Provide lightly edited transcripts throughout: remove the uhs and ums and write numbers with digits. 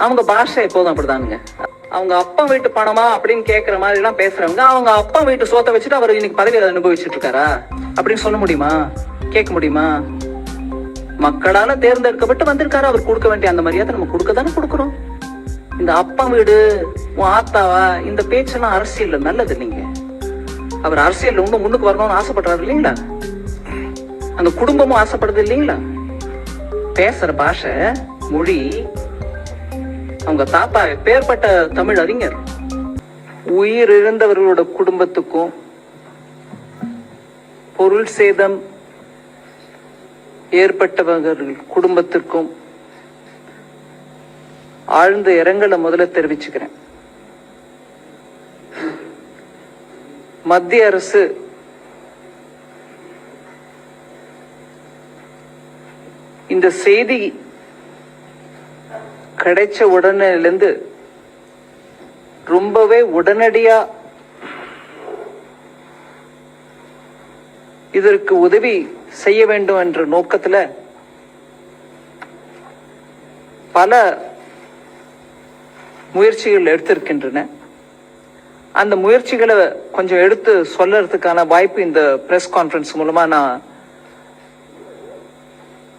அவங்க பாஷை எப்போதும் அப்படிதானுங்க. அவங்க அப்பா வீட்டு பணமா அப்படின்னு கேட்கற மாதிரி எல்லாம் பேசுறவங்க அவங்க அப்பா வீட்டு சோத்தை வச்சுட்டு அவர் இன்னைக்கு பதவியை அனுபவிச்சுட்டு இருக்காரா அப்படின்னு சொல்ல முடியுமா? கேட்க முடியுமா? மக்களால தேர்ந்தெடுக்கப்பட்டு வந்திருக்காரு. அவர் கொடுக்க வேண்டிய அந்த மரியாதை நம்ம கொடுக்க தானே கொடுக்குறோம். இந்த அப்பா வீடு உன் ஆத்தாவா இந்த பேச்செல்லாம் அரசியல் நல்லது இல்லைங்க. அவர் அரசியல் ரொம்ப முன்னுக்கு வரணும்னு ஆசைப்படுறாரு இல்லைங்களா? அந்த குடும்பமும் ஆசைப்படுது இல்லைங்களா? பேசுற பாஷை மொழி. அவங்க தாத்தா பேர்பட்ட தமிழ் அறிஞர். உயிர் இழந்தவர்களோட குடும்பத்துக்கும் பொருள் சேதம் ஏற்பட்டவர்கள் குடும்பத்திற்கும் ஆழ்ந்த இரங்கலை முதல்ல தெரிவிச்சுக்கிறேன். மத்திய அரசு இந்த செய்தி கிடைச்ச உடனேலிருந்து ரொம்பவே உடனடியா இதற்கு உதவி செய்ய வேண்டும் என்ற நோக்கத்துல பல முயற்சிகள் எடுத்திருக்கின்றன. அந்த முயற்சிகளை கொஞ்சம் எடுத்து சொல்லறதுக்கான வாய்ப்பு இந்த பிரஸ் கான்ஃபரன்ஸ் மூலமா நான்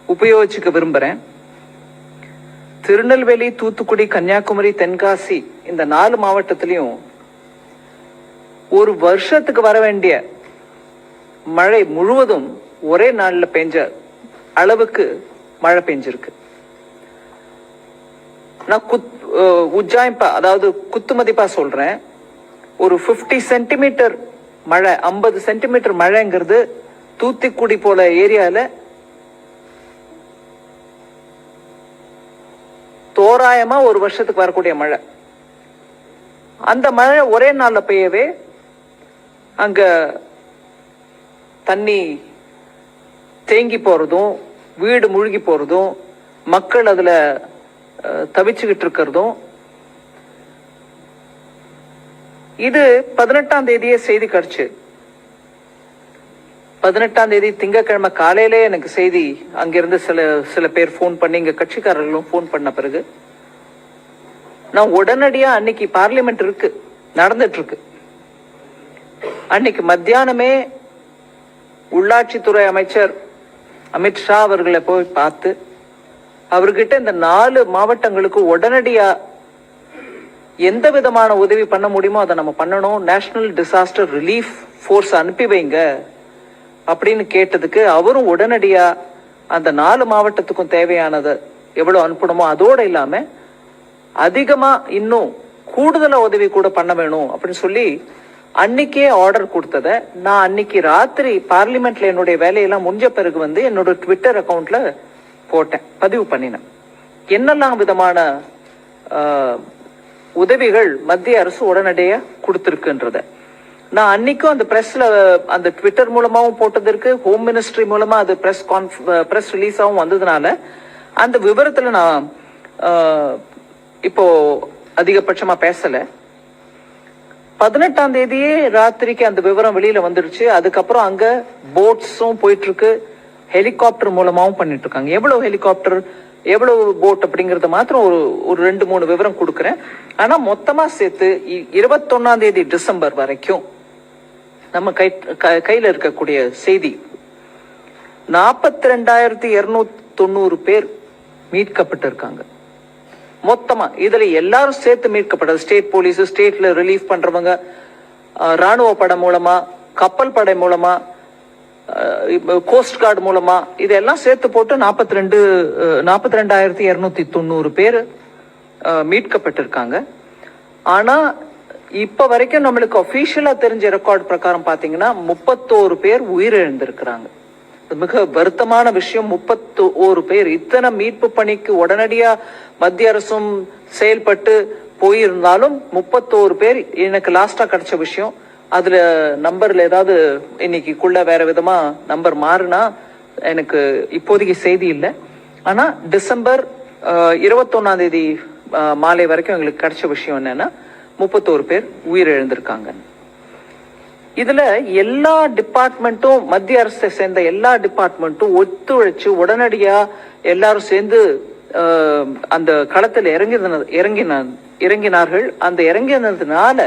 உபயோகிச்சுக்க விரும்புறேன். திருநெல்வேலி, தூத்துக்குடி, கன்னியாகுமரி, தென்காசி இந்த 4 மாவட்டத்திலையும் ஒரு வருஷத்துக்கு வர வேண்டிய மழை முழுவதும் ஒரே நாள்ல பெஞ்ச அளவுக்கு மழை பெஞ்சிருக்கு. நான் உஜ்ஜாயிப்பா அதாவது குத்து மதிப்பா சொல்றேன். ஒரு 50 சென்டிமீட்டர் மழை, 50 சென்டிமீட்டர் மழைங்கிறது தூத்துக்குடி போல ஏரியால தோராயமா ஒரு வருஷத்துக்கு வரக்கூடிய மழை. அந்த மழை ஒரே நாள்ல பெய்யவே அங்க தண்ணி தேங்கி போறதும், வீடு முழுகி போறதும், மக்கள் அதுல தவிச்சுக்கிட்டு இருக்கிறதும். இது 18ஆம் தேதியே செய்தி கிடைச்சு. 18ஆம் தேதி திங்கட்கிழமை காலையிலே எனக்கு செய்தி அங்கிருந்து சில பேர் போன் பண்ணி, இங்க கட்சிக்காரர்களும் போன் பண்ண பிறகு நான் உடனடியா அன்னைக்கு பார்லிமெண்ட் இருக்கு நடந்துட்டு இருக்கு. அன்னைக்கு மத்தியானமே உள்ளாட்சித்துறை அமைச்சர் அமித்ஷா அவர்களை போய் பார்த்து அவர்கிட்ட இந்த 4 மாவட்டங்களுக்கு உடனடியா எந்த விதமான உதவி பண்ண முடியுமோ அதை நம்ம பண்ணணும், நேஷனல் டிசாஸ்டர் ரிலீஃப் போர்ஸ் அனுப்பி வைங்க அப்படின்னு கேட்டதுக்கு அவரும் உடனடியா அந்த 4 மாவட்டத்துக்கும் தேவையானதை எவ்வளவு அனுப்பணுமோ அதோட இல்லாம அதிகமா இன்னும் கூடுதலா உதவி கூட பண்ண வேணும் அப்படின்னு சொல்லி அன்னைக்கே ஆர்டர் கொடுத்தத நான் அன்னைக்கு ராத்திரி பார்லிமெண்ட்ல என்னுடைய வேலையெல்லாம் முடிஞ்ச பிறகு என்னோட ட்விட்டர் அக்கவுண்ட்ல போட்டேன், பதிவு பண்ணினேன். என்னெல்லாம் விதமான உதவிகள் மத்திய அரசு உடனடியா கொடுத்திருக்குன்றத நான் அன்னைக்கும் அந்த பிரஸ்ல அந்த ட்விட்டர் மூலமாவும் போட்டதற்கு, ஹோம் மினிஸ்ட்ரி மூலமா அது பிரஸ் ரிலீஸாவும் வந்ததுனால அந்த விவரத்துல நான் இப்போ அதிகபட்சமா பேசல. 18ஆம் தேதியே ராத்திரிக்கு அந்த விவரம் வெளியில வந்துருச்சு. அதுக்கப்புறம் அங்க போட்ஸும் போயிட்டு இருக்கு, ஹெலிகாப்டர் மூலமாவும் பண்ணிட்டு இருக்காங்க. எவ்வளவு ஹெலிகாப்டர் எவ்வளவு போட் அப்படிங்கறத மாத்திரம் ஒரு 2-3 விவரம் கொடுக்கறேன். ஆனா மொத்தமா சேர்த்து 21ஆம் தேதி டிசம்பர் வரைக்கும் நம்ம கையில இருக்கக்கூடிய செய்தி 42,290 பேர் மீட்கப்பட்டு இருக்காங்க. மொத்தமா இதுல எல்லாரும் சேர்த்து மீட்கப்பட்டது. ஸ்டேட் போலீஸ், ஸ்டேட்ல ரிலீஃப் பண்றவங்க, ராணுவ படை மூலமா, கப்பல் படை மூலமா, கோஸ்ட் கார்டு மூலமா, இதெல்லாம் சேர்த்து போட்டு 42,290 பேர் மீட்கப்பட்டிருக்காங்க. ஆனா இப்ப வரைக்கும் நம்மளுக்கு அபிஷியலா தெரிஞ்ச ரெக்கார்ட் பிரகாரம் பாத்தீங்கன்னா 31 பேர் உயிரிழந்திருக்கிறாங்க. மிக வருத்தமான விஷயம். 31 பேர். இத்தனை மீட்பு பணிக்கு உடனடியா மத்திய அரசும் செயல்பட்டு போயிருந்தாலும் 31 பேர் எனக்கு லாஸ்டா கிடைச்ச விஷயம். அதுல நம்பர்ல ஏதாவது இன்னைக்குள்ள வேற விதமா நம்பர் மாறுனா எனக்கு இப்போதைக்கு செய்தி இல்லை. ஆனா டிசம்பர் 21ஆம் தேதி மாலை வரைக்கும் எங்களுக்கு கிடைச்ச விஷயம் என்னன்னா 31 பேர் உயிரிழந்திருக்காங்க. இதுல எல்லா டிபார்ட்மெண்ட்டும், மத்திய அரசை சேர்ந்த எல்லா டிபார்ட்மெண்ட்டும் ஒத்துழைச்சு உடனடியா எல்லாரும் சேர்ந்து அந்த களத்தில் இறங்கினார்கள். அந்த இறங்கினதுனால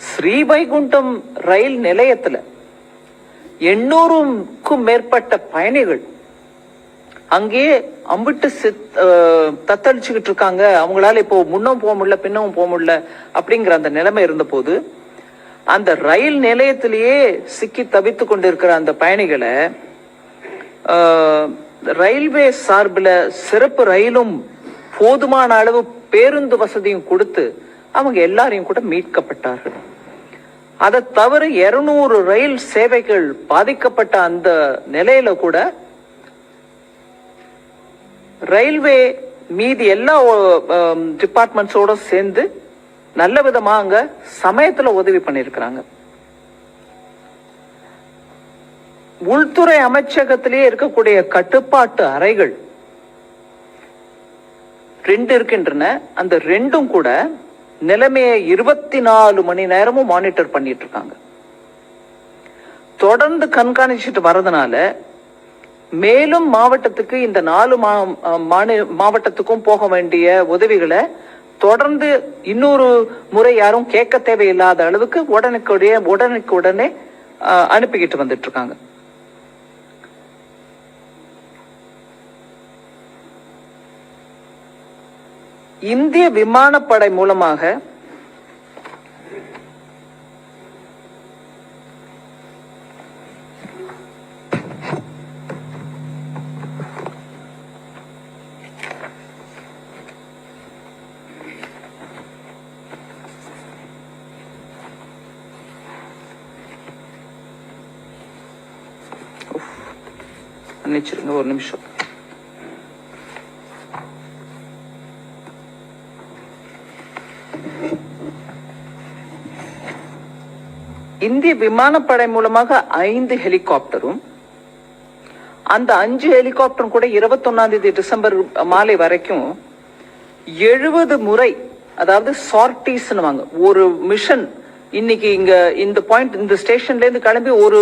ஸ்ரீவைகுண்டம் ரயில் நிலையத்துல 800க்கும் மேற்பட்ட பயணிகள் அங்கேயே அம்பிட்டு தத்தளிச்சுக்கிட்டு இருக்காங்க. அவங்களால இப்போ முன்னும் போக முடியல, பின்னவும் போக முடியல அப்படிங்கிற அந்த நிலைமை இருந்த போது அந்த ரயில் நிலையத்திலேயே சிக்கி தவித்து கொண்டிருக்கிற அந்த பயணிகளை ரயில்வே சார்பில் சிறப்பு ரயிலும் போதுமான அளவு பேருந்து வசதியும் கொடுத்து அவங்க எல்லாரையும் கூட மீட்கப்பட்டார்கள். அதை தவிர 200 ரயில் சேவைகள் பாதிக்கப்பட்ட அந்த நிலையில கூட ரயில்வே மீதி எல்லா டிபார்ட்மெண்ட்ஸோட சேர்ந்து நல்ல விதமா அங்க சமயத்துல உதவி பண்ணிருக்கிறாங்க. உள்துறை அமைச்சகத்திலேயே இருக்கக்கூடிய கட்டுப்பாட்டு அறைகள் 2 இருக்கின்றன. அந்த 2ம் கூட நிலைமையை 24 மணி நேரமும் மானிட்டர் பண்ணிட்டு இருக்காங்க. தொடர்ந்து கண்காணிச்சுட்டு வர்றதுனால மேலும் மாவட்டத்துக்கு இந்த 4 மாவட்டத்துக்கும் போக வேண்டிய உதவிகளை தொடர்ந்து இன்னொரு முறை யாரும் கேட்க தேவையில்லாத அளவுக்கு உடனுக்குடனே அனுப்பிக்கிட்டு வந்துட்டு இருக்காங்க. இந்திய விமானப்படை மூலமாக மன்னிச்சிருங்க ஒரு நிமிஷம். இந்திய விமானப்படை மூலமாக 5 ஹெலிகாப்டரும் அந்த 5 ஹெலிகாப்டரும் கூட 21 டிசம்பர் மாலை வரைக்கும் 70 முறை, அதாவது சார்டிஸ் ஒரு மிஷன். இன்னைக்கு இங்க இந்த பாயிண்ட் இந்த ஸ்டேஷன்ல இருந்து கிளம்பி ஒரு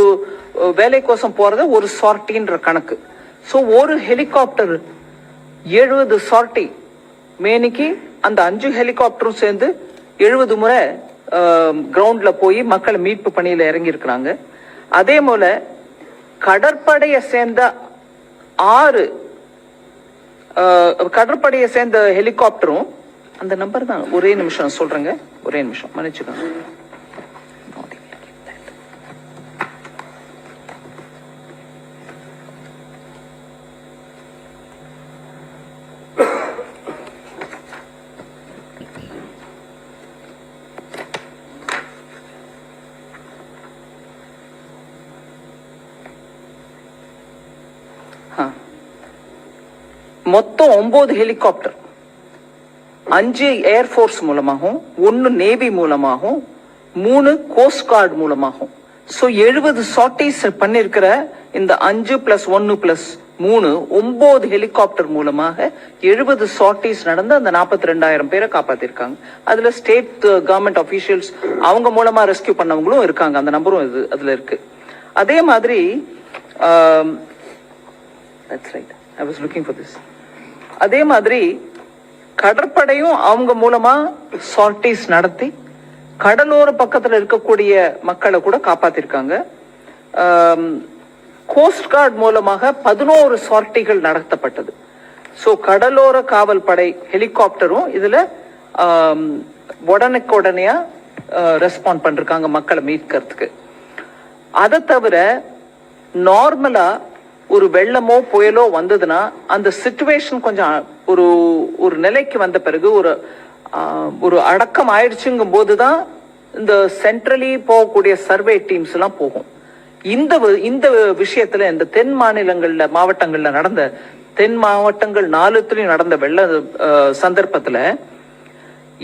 வேலைக்கோசம் போறது ஒரு சார்டின்ற கணக்கு. சோ ஒரு ஹெலிகாப்டர் 70 சார்டி மேனிக்கு அந்த 5 ஹெலிகாப்டரும் சேர்ந்து 70 முறை கிரவுண்ட்ல போய் மக்களை மீட்பு பணியில இறங்கி இருக்கிறாங்க. அதே போல கடற்படையை சேர்ந்த 6 கடற்படையை சேர்ந்த ஹெலிகாப்டரும் அந்த நம்பர் தான். ஒரே நிமிஷம் சொல்றேங்க, ஒரே நிமிஷம் மன்னிச்சுக்கோங்க. மொத்தம் 9 ஹெலிகாப்டர், 5 ஏர்போர்ஸ் மூலமாகவும் 1 நேவி மூலமாகவும் 3 கோஸ்ட் கார்டு மூலமாகவும் 70 சார்டிஸ் பண்ணிருக்கிற இந்த 5 + 1 + 3 9 ஹெலிகாப்டர் மூலமாக 70 சார்டிஸ் நடந்து அந்த 42,000 பேரை காப்பாத்திருக்காங்க. அதுல ஸ்டேட் கவர்மெண்ட் அபிஷியல்ஸ் அவங்க மூலமா ரெஸ்கியூ பண்ணவங்களும் இருக்காங்க. அந்த நம்பரும் அதுல இருக்கு. அதே மாதிரி that's right, I was looking for this. அதே மாதிரி கடற்படையும் அவங்க மூலமா சார்டிஸ் நடத்தி கடலோர பக்கத்துல இருக்கக்கூடிய மக்களை கூட காப்பாத்திருக்காங்க. கோஸ்ட் கார்டு மூலமாக 11 சார்டிகள் நடத்தப்பட்டது. சோ கடலோர காவல் படை ஹெலிகாப்டரும் இதுல உடனுக்குடனே ரெஸ்பாண்ட் பண்ணிருக்காங்க மக்களை மீட்கிறதுக்கு. அதை தவிர நார்மலா ஒரு வெள்ளமோ புயலோ வந்ததுன்னா அந்த சிச்சுவேஷன் கொஞ்சம் ஒரு நிலைக்கு வந்த பிறகு ஒரு அடக்கம் ஆயிடுச்சுங்கும் போதுதான் இந்த சென்ட்ரலி போகக்கூடிய சர்வே டீம்ஸ் எல்லாம் போகும். இந்த விஷயத்துல இந்த தென் மாவட்டங்கள்ல நடந்த தென் மாவட்டங்கள் 4 நடந்த வெள்ள சந்தர்ப்பத்துல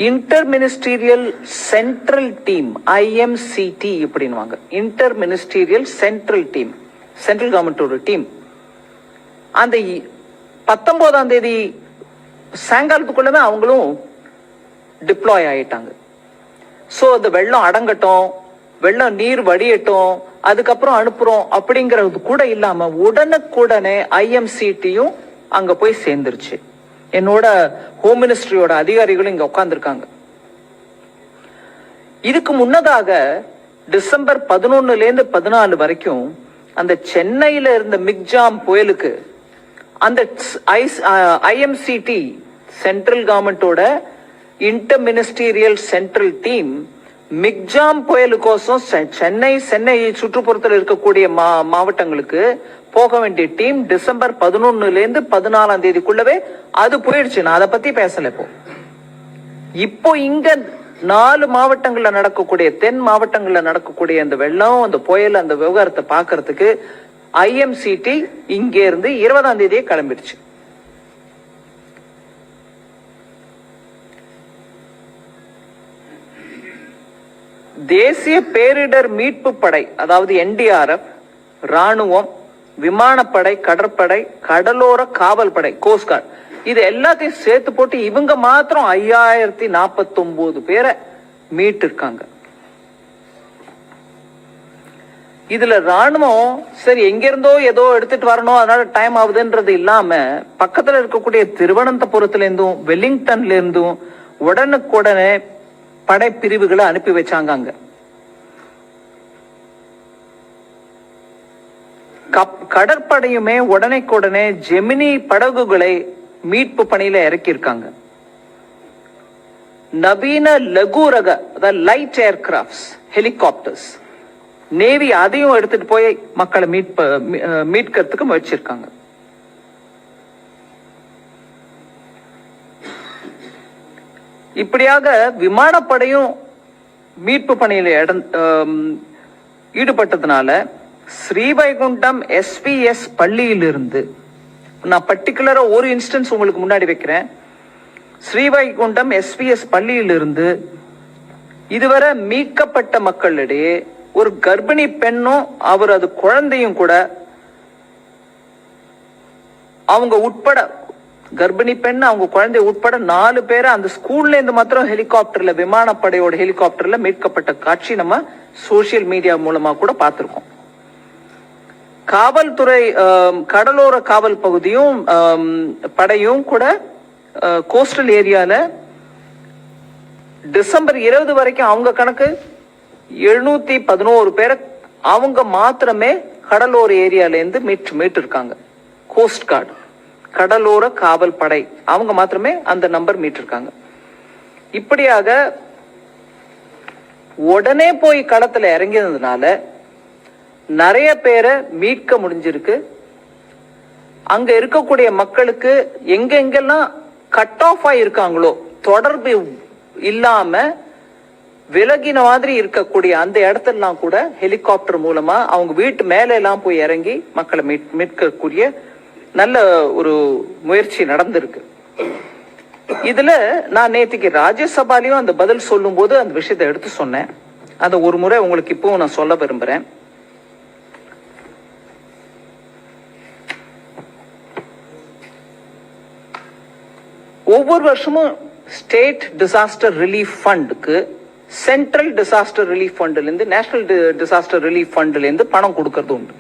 inter ministerial central team IMCT இப்படின்னுவாங்க. Inter ministerial central team, central கவர்மெண்டோட டீம் அந்த 19ஆம் தேதி சாயங்காலத்துக்குள்ளவே அவங்களும் டிப்ளாய் ஆயிட்டாங்க. சோ அந்த வெள்ளம் அடங்கட்டும், வெள்ளம் நீர் வடியட்டும், அதுக்கப்புறம் அனுப்புறோம் அப்படிங்கறது கூட இல்லாம உடனுக்குடனே IMCTயும் அங்க போய் சேர்ந்துருச்சு. என்னோட ஹோம் மினிஸ்ட்ரியோட அதிகாரிகளும் இங்க உட்கார்ந்துருக்காங்க. இதுக்கு முன்னதாக டிசம்பர் 11 14 வரைக்கும் அந்த சென்னையில இருந்த மிக்ஜாம் புயலுக்கு அந்த ஐஎம்சிடி சென்ட்ரல் கவர்மெண்டோட inter ministerial central team Michaung புயலுக்கோசம் சென்னை சுற்றுப்புறத்தில் இருக்கக்கூடிய மாவட்டங்களுக்கு போக வேண்டிய டீம் டிசம்பர் 11 14 அது போயிடுச்சு. நான் அதை பத்தி பேசல. இப்போ இங்க 4 மாவட்டங்கள்ல நடக்கக்கூடிய தென் மாவட்டங்கள்ல நடக்கக்கூடிய அந்த வெள்ளம் அந்த புயல் அந்த விவகாரத்தை பாக்குறதுக்கு ஐஎம்சிடி இங்க இருந்து 20 கிளம்பிடுச்சு. தேசிய பேரிடர் மீட்பு படை அதாவது என்டிஆர்எஃப், ராணுவம், விமானப்படை, கடற்படை, கடலோர காவல் படை, கோஸ்ட் கார்டு, இது எல்லாத்தையும் சேர்த்து போட்டு இவங்க மாத்திரம் 5049 பேரை மீட்டு இருக்காங்க. இதுல ராணுவம் சரி எங்க இருந்தோ ஏதோ எடுத்துட்டு வரணும் அதனால டைம் ஆகுதுன்றது இல்லாம பக்கத்துல இருக்கக்கூடிய திருவனந்தபுரத்துல இருந்தும் வெலிங்டன்ல இருந்தும் உடனுக்குடனே படைப்பிரிவுகளை அனுப்பி வச்சாங்க. அங்க கடற்படையுமே உடனே ஜெமினி படகுகளை மீட்பு பணியில இறக்கியிருக்காங்க. நவீன லகு ரக அதாவது லைட் ஏர்கிராப்ட்ஸ், ஹெலிகாப்டர்ஸ், நேவி அதையும் எடுத்துட்டு போய் மக்களை மீட்கிறதுக்கு முயற்சிருக்காங்க. இப்படியாக விமானப்படையும் மீட்பு பணியில ஈடுபட்டதுனால ஸ்ரீவைகுண்டம் எஸ்பிஎஸ் பள்ளியிலிருந்து நான் பர்டிகுலரா ஒரு இன்ஸ்டன்ஸ் உங்களுக்கு முன்னாடி வைக்கிறேன். ஸ்ரீவைகுண்டம் எஸ்பிஎஸ் பள்ளியிலிருந்து இதுவரை மீட்கப்பட்ட மக்களிடையே ஒரு கர்ப்பிணி பெண்ணும் அது குழந்தையும் கூட அவங்க உட்பட கர்ப்பிணி பெண் அவங்க குழந்தை உட்பட 4 பேரை அந்த ஸ்கூல்ல இருந்து மாத்திரம் ஹெலிகாப்டர்ல விமானப்படையோட ஹெலிகாப்டர்ல மீட்கப்பட்ட காட்சி நம்ம சோசியல் மீடியா மூலமா கூட பார்த்திருக்கோம். காவல்துறை கடலோர காவல் பகுதியும் படையும் கூட கோஸ்டல் ஏரியால டிசம்பர் 20 வரைக்கும் அவங்க கணக்கு 711 பேரை அவங்க மாத்திரமே கடலோர ஏரியால இருந்து மீட்டு இருக்காங்க. கோஸ்ட் கார்டு கடலோர காவல் படை அவங்க மாத்திரமே அந்த நம்பர் மீட்டிருக்காங்க. இப்படியாக உடனே போய் களத்துல இறங்கினதுனால நிறைய பேரை மீட்க முடிஞ்சிருக்கு. அங்க இருக்கக்கூடிய மக்களுக்கு எங்கெங்கெல்லாம் கட் ஆஃப் ஆயிருக்காங்களோ தொடர்பு இல்லாம விலகின மாதிரி இருக்கக்கூடிய அந்த இடத்தெல்லாம் கூட ஹெலிகாப்டர் மூலமா அவங்க வீட்டு மேல எல்லாம் போய் இறங்கி மக்களை மீட்கக்கூடிய நல்ல ஒரு முயற்சி நடந்திருக்கு. இதுல நான் நேற்றுக்கு ராஜ்யசபாலையும் அந்த பதில் சொல்லும் போது அந்த விஷயத்தை எடுத்து சொன்னேன். அதை ஒரு முறை உங்களுக்கு இப்பவும் நான் சொல்ல விரும்புறேன். ஒவ்வொரு வருஷமும் ஸ்டேட் டிசாஸ்டர் ரிலீஃப் ஃபண்டுக்கு சென்ட்ரல் டிசாஸ்டர் ரிலீஃப் ஃபண்ட்ல இருந்து நேஷனல் டிசாஸ்டர் ரிலீஃப் ஃபண்ட்ல இருந்து பணம் கொடுக்கறது உண்டு.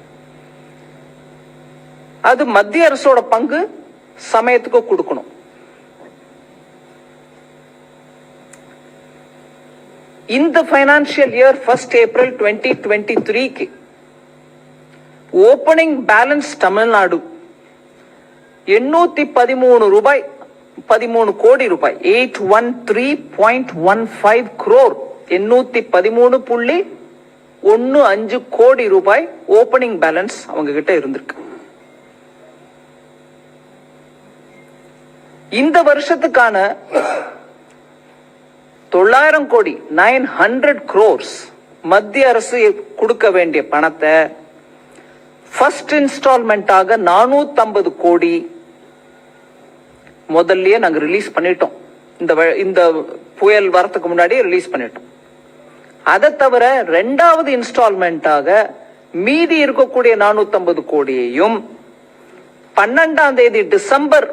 அது மத்திய அரசோட பங்கு சமயத்துக்கு கொடுக்கணும். இந்த financial year 1 April 2023 opening balance Tamil Nadu 813 கோடி ரூபாய் 813.15 crore 813.15 கோடி ரூபாய் ஓபனிங் பேலன்ஸ் அவங்க கிட்ட இருந்திருக்கு. இந்த வருஷத்துக்கான 900 கோடி 900 crores மத்திய அரசு கொடுக்க வேண்டிய பணத்தை ஃபர்ஸ்ட் இன்ஸ்டால்மெண்டாக 450 கோடி முதல்லயே நாங்க ரிலீஸ் பண்ணிட்டோம். இந்த புயல் வரத்துக்கு முன்னாடி ரிலீஸ் பண்ணிட்டோம். அதை தவிர 2வது இன்ஸ்டால்மெண்டாக மீதி இருக்கக்கூடிய 450 கோடியையும் 12ஆம் தேதி டிசம்பர்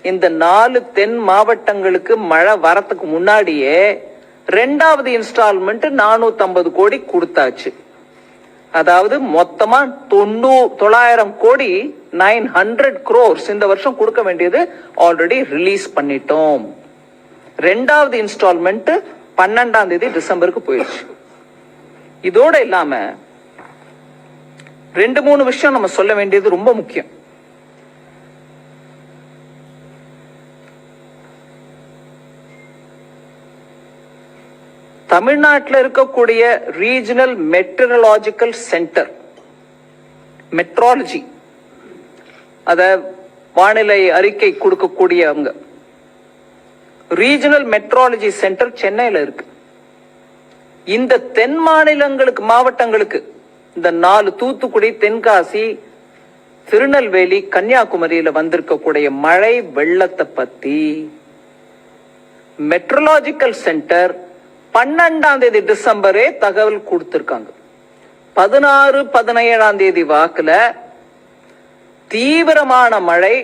இந்த 4 தென் மாவட்டங்களுக்கு மழை வரத்துக்கு முன்னாடியே 2வது இன்ஸ்டால்மெண்ட் 450 கோடி கொடுத்தாச்சு. அதாவது மொத்தமா 900 கோடி 900 crores இந்த வருஷம் கொடுக்க வேண்டியது ஆல்ரெடி ரிலீஸ் பண்ணிட்டோம். 2வது இன்ஸ்டால்மெண்ட் 12ஆம் தேதி டிசம்பருக்கு போயிடுச்சு. இதோட இல்லாம 2-3 விஷயம் நம்ம சொல்ல வேண்டியது ரொம்ப முக்கியம். தமிழ்நாட்டில் இருக்கக்கூடிய ரீஜனல் மெட்ரலாஜிக்கல் சென்டர், மெட்ராலஜி, அத வானிலை அறிக்கை கொடுக்கக்கூடியவங்க, ரீஜனல் மெட்ராலஜி சென்டர் சென்னையில இருக்கு. இந்த தென் மாநிலங்களுக்கு, மாவட்டங்களுக்கு, இந்த 4 தூத்துக்குடி, தென்காசி, திருநெல்வேலி, கன்னியாகுமரியில வந்திருக்கக்கூடிய மழை வெள்ளத்தை பத்தி மெட்ரலாஜிக்கல் சென்டர் 12ஆம் தேதி டிசம்பரே தகவல் கொடுத்திருக்காங்க. 16, 17ஆம் தேதி வாக்குல தீவிரமான மழை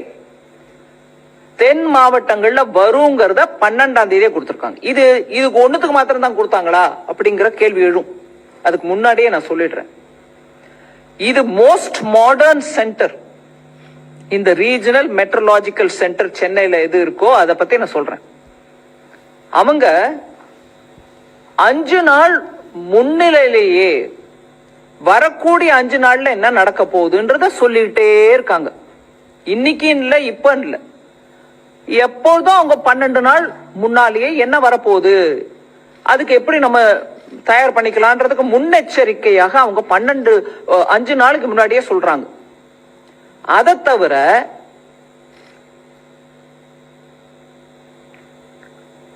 தென் மாவட்டங்கள்ல வருங்கிறத 12ஆம் தேதியே கொடுத்திருக்காங்க. இதுக்கு ஒண்ணுத்துக்கு மாத்திரம் தான் கொடுத்தாங்களா அப்படிங்கிற கேள்வி எழும். அதுக்கு முன்னாடியே நான் சொல்லிடுறேன், இது மோஸ்ட் மாடர்ன் சென்டர். இந்த ரீஜனல் மெட்ரலாஜிக்கல் சென்டர் சென்னையில எது இருக்கோ அதை பத்தி நான் சொல்றேன். அவங்க 5 நாள் முன்னிலையிலேயே வரக்கூடிய 5 நாள்ல என்ன நடக்க போகுதுன்றத சொல்லிட்டே இருக்காங்க. இன்னைக்கு இல்ல, இப்ப இல்ல, எப்போதும் அவங்க 12 நாள் முன்னாலேயே என்ன வரப்போகுது, அதுக்கு எப்படி நம்ம தயார் பண்ணிக்கலான்றதுக்கு முன்னெச்சரிக்கையாக அவங்க 5 நாளுக்கு முன்னாடியே சொல்றாங்க. அதை தவிர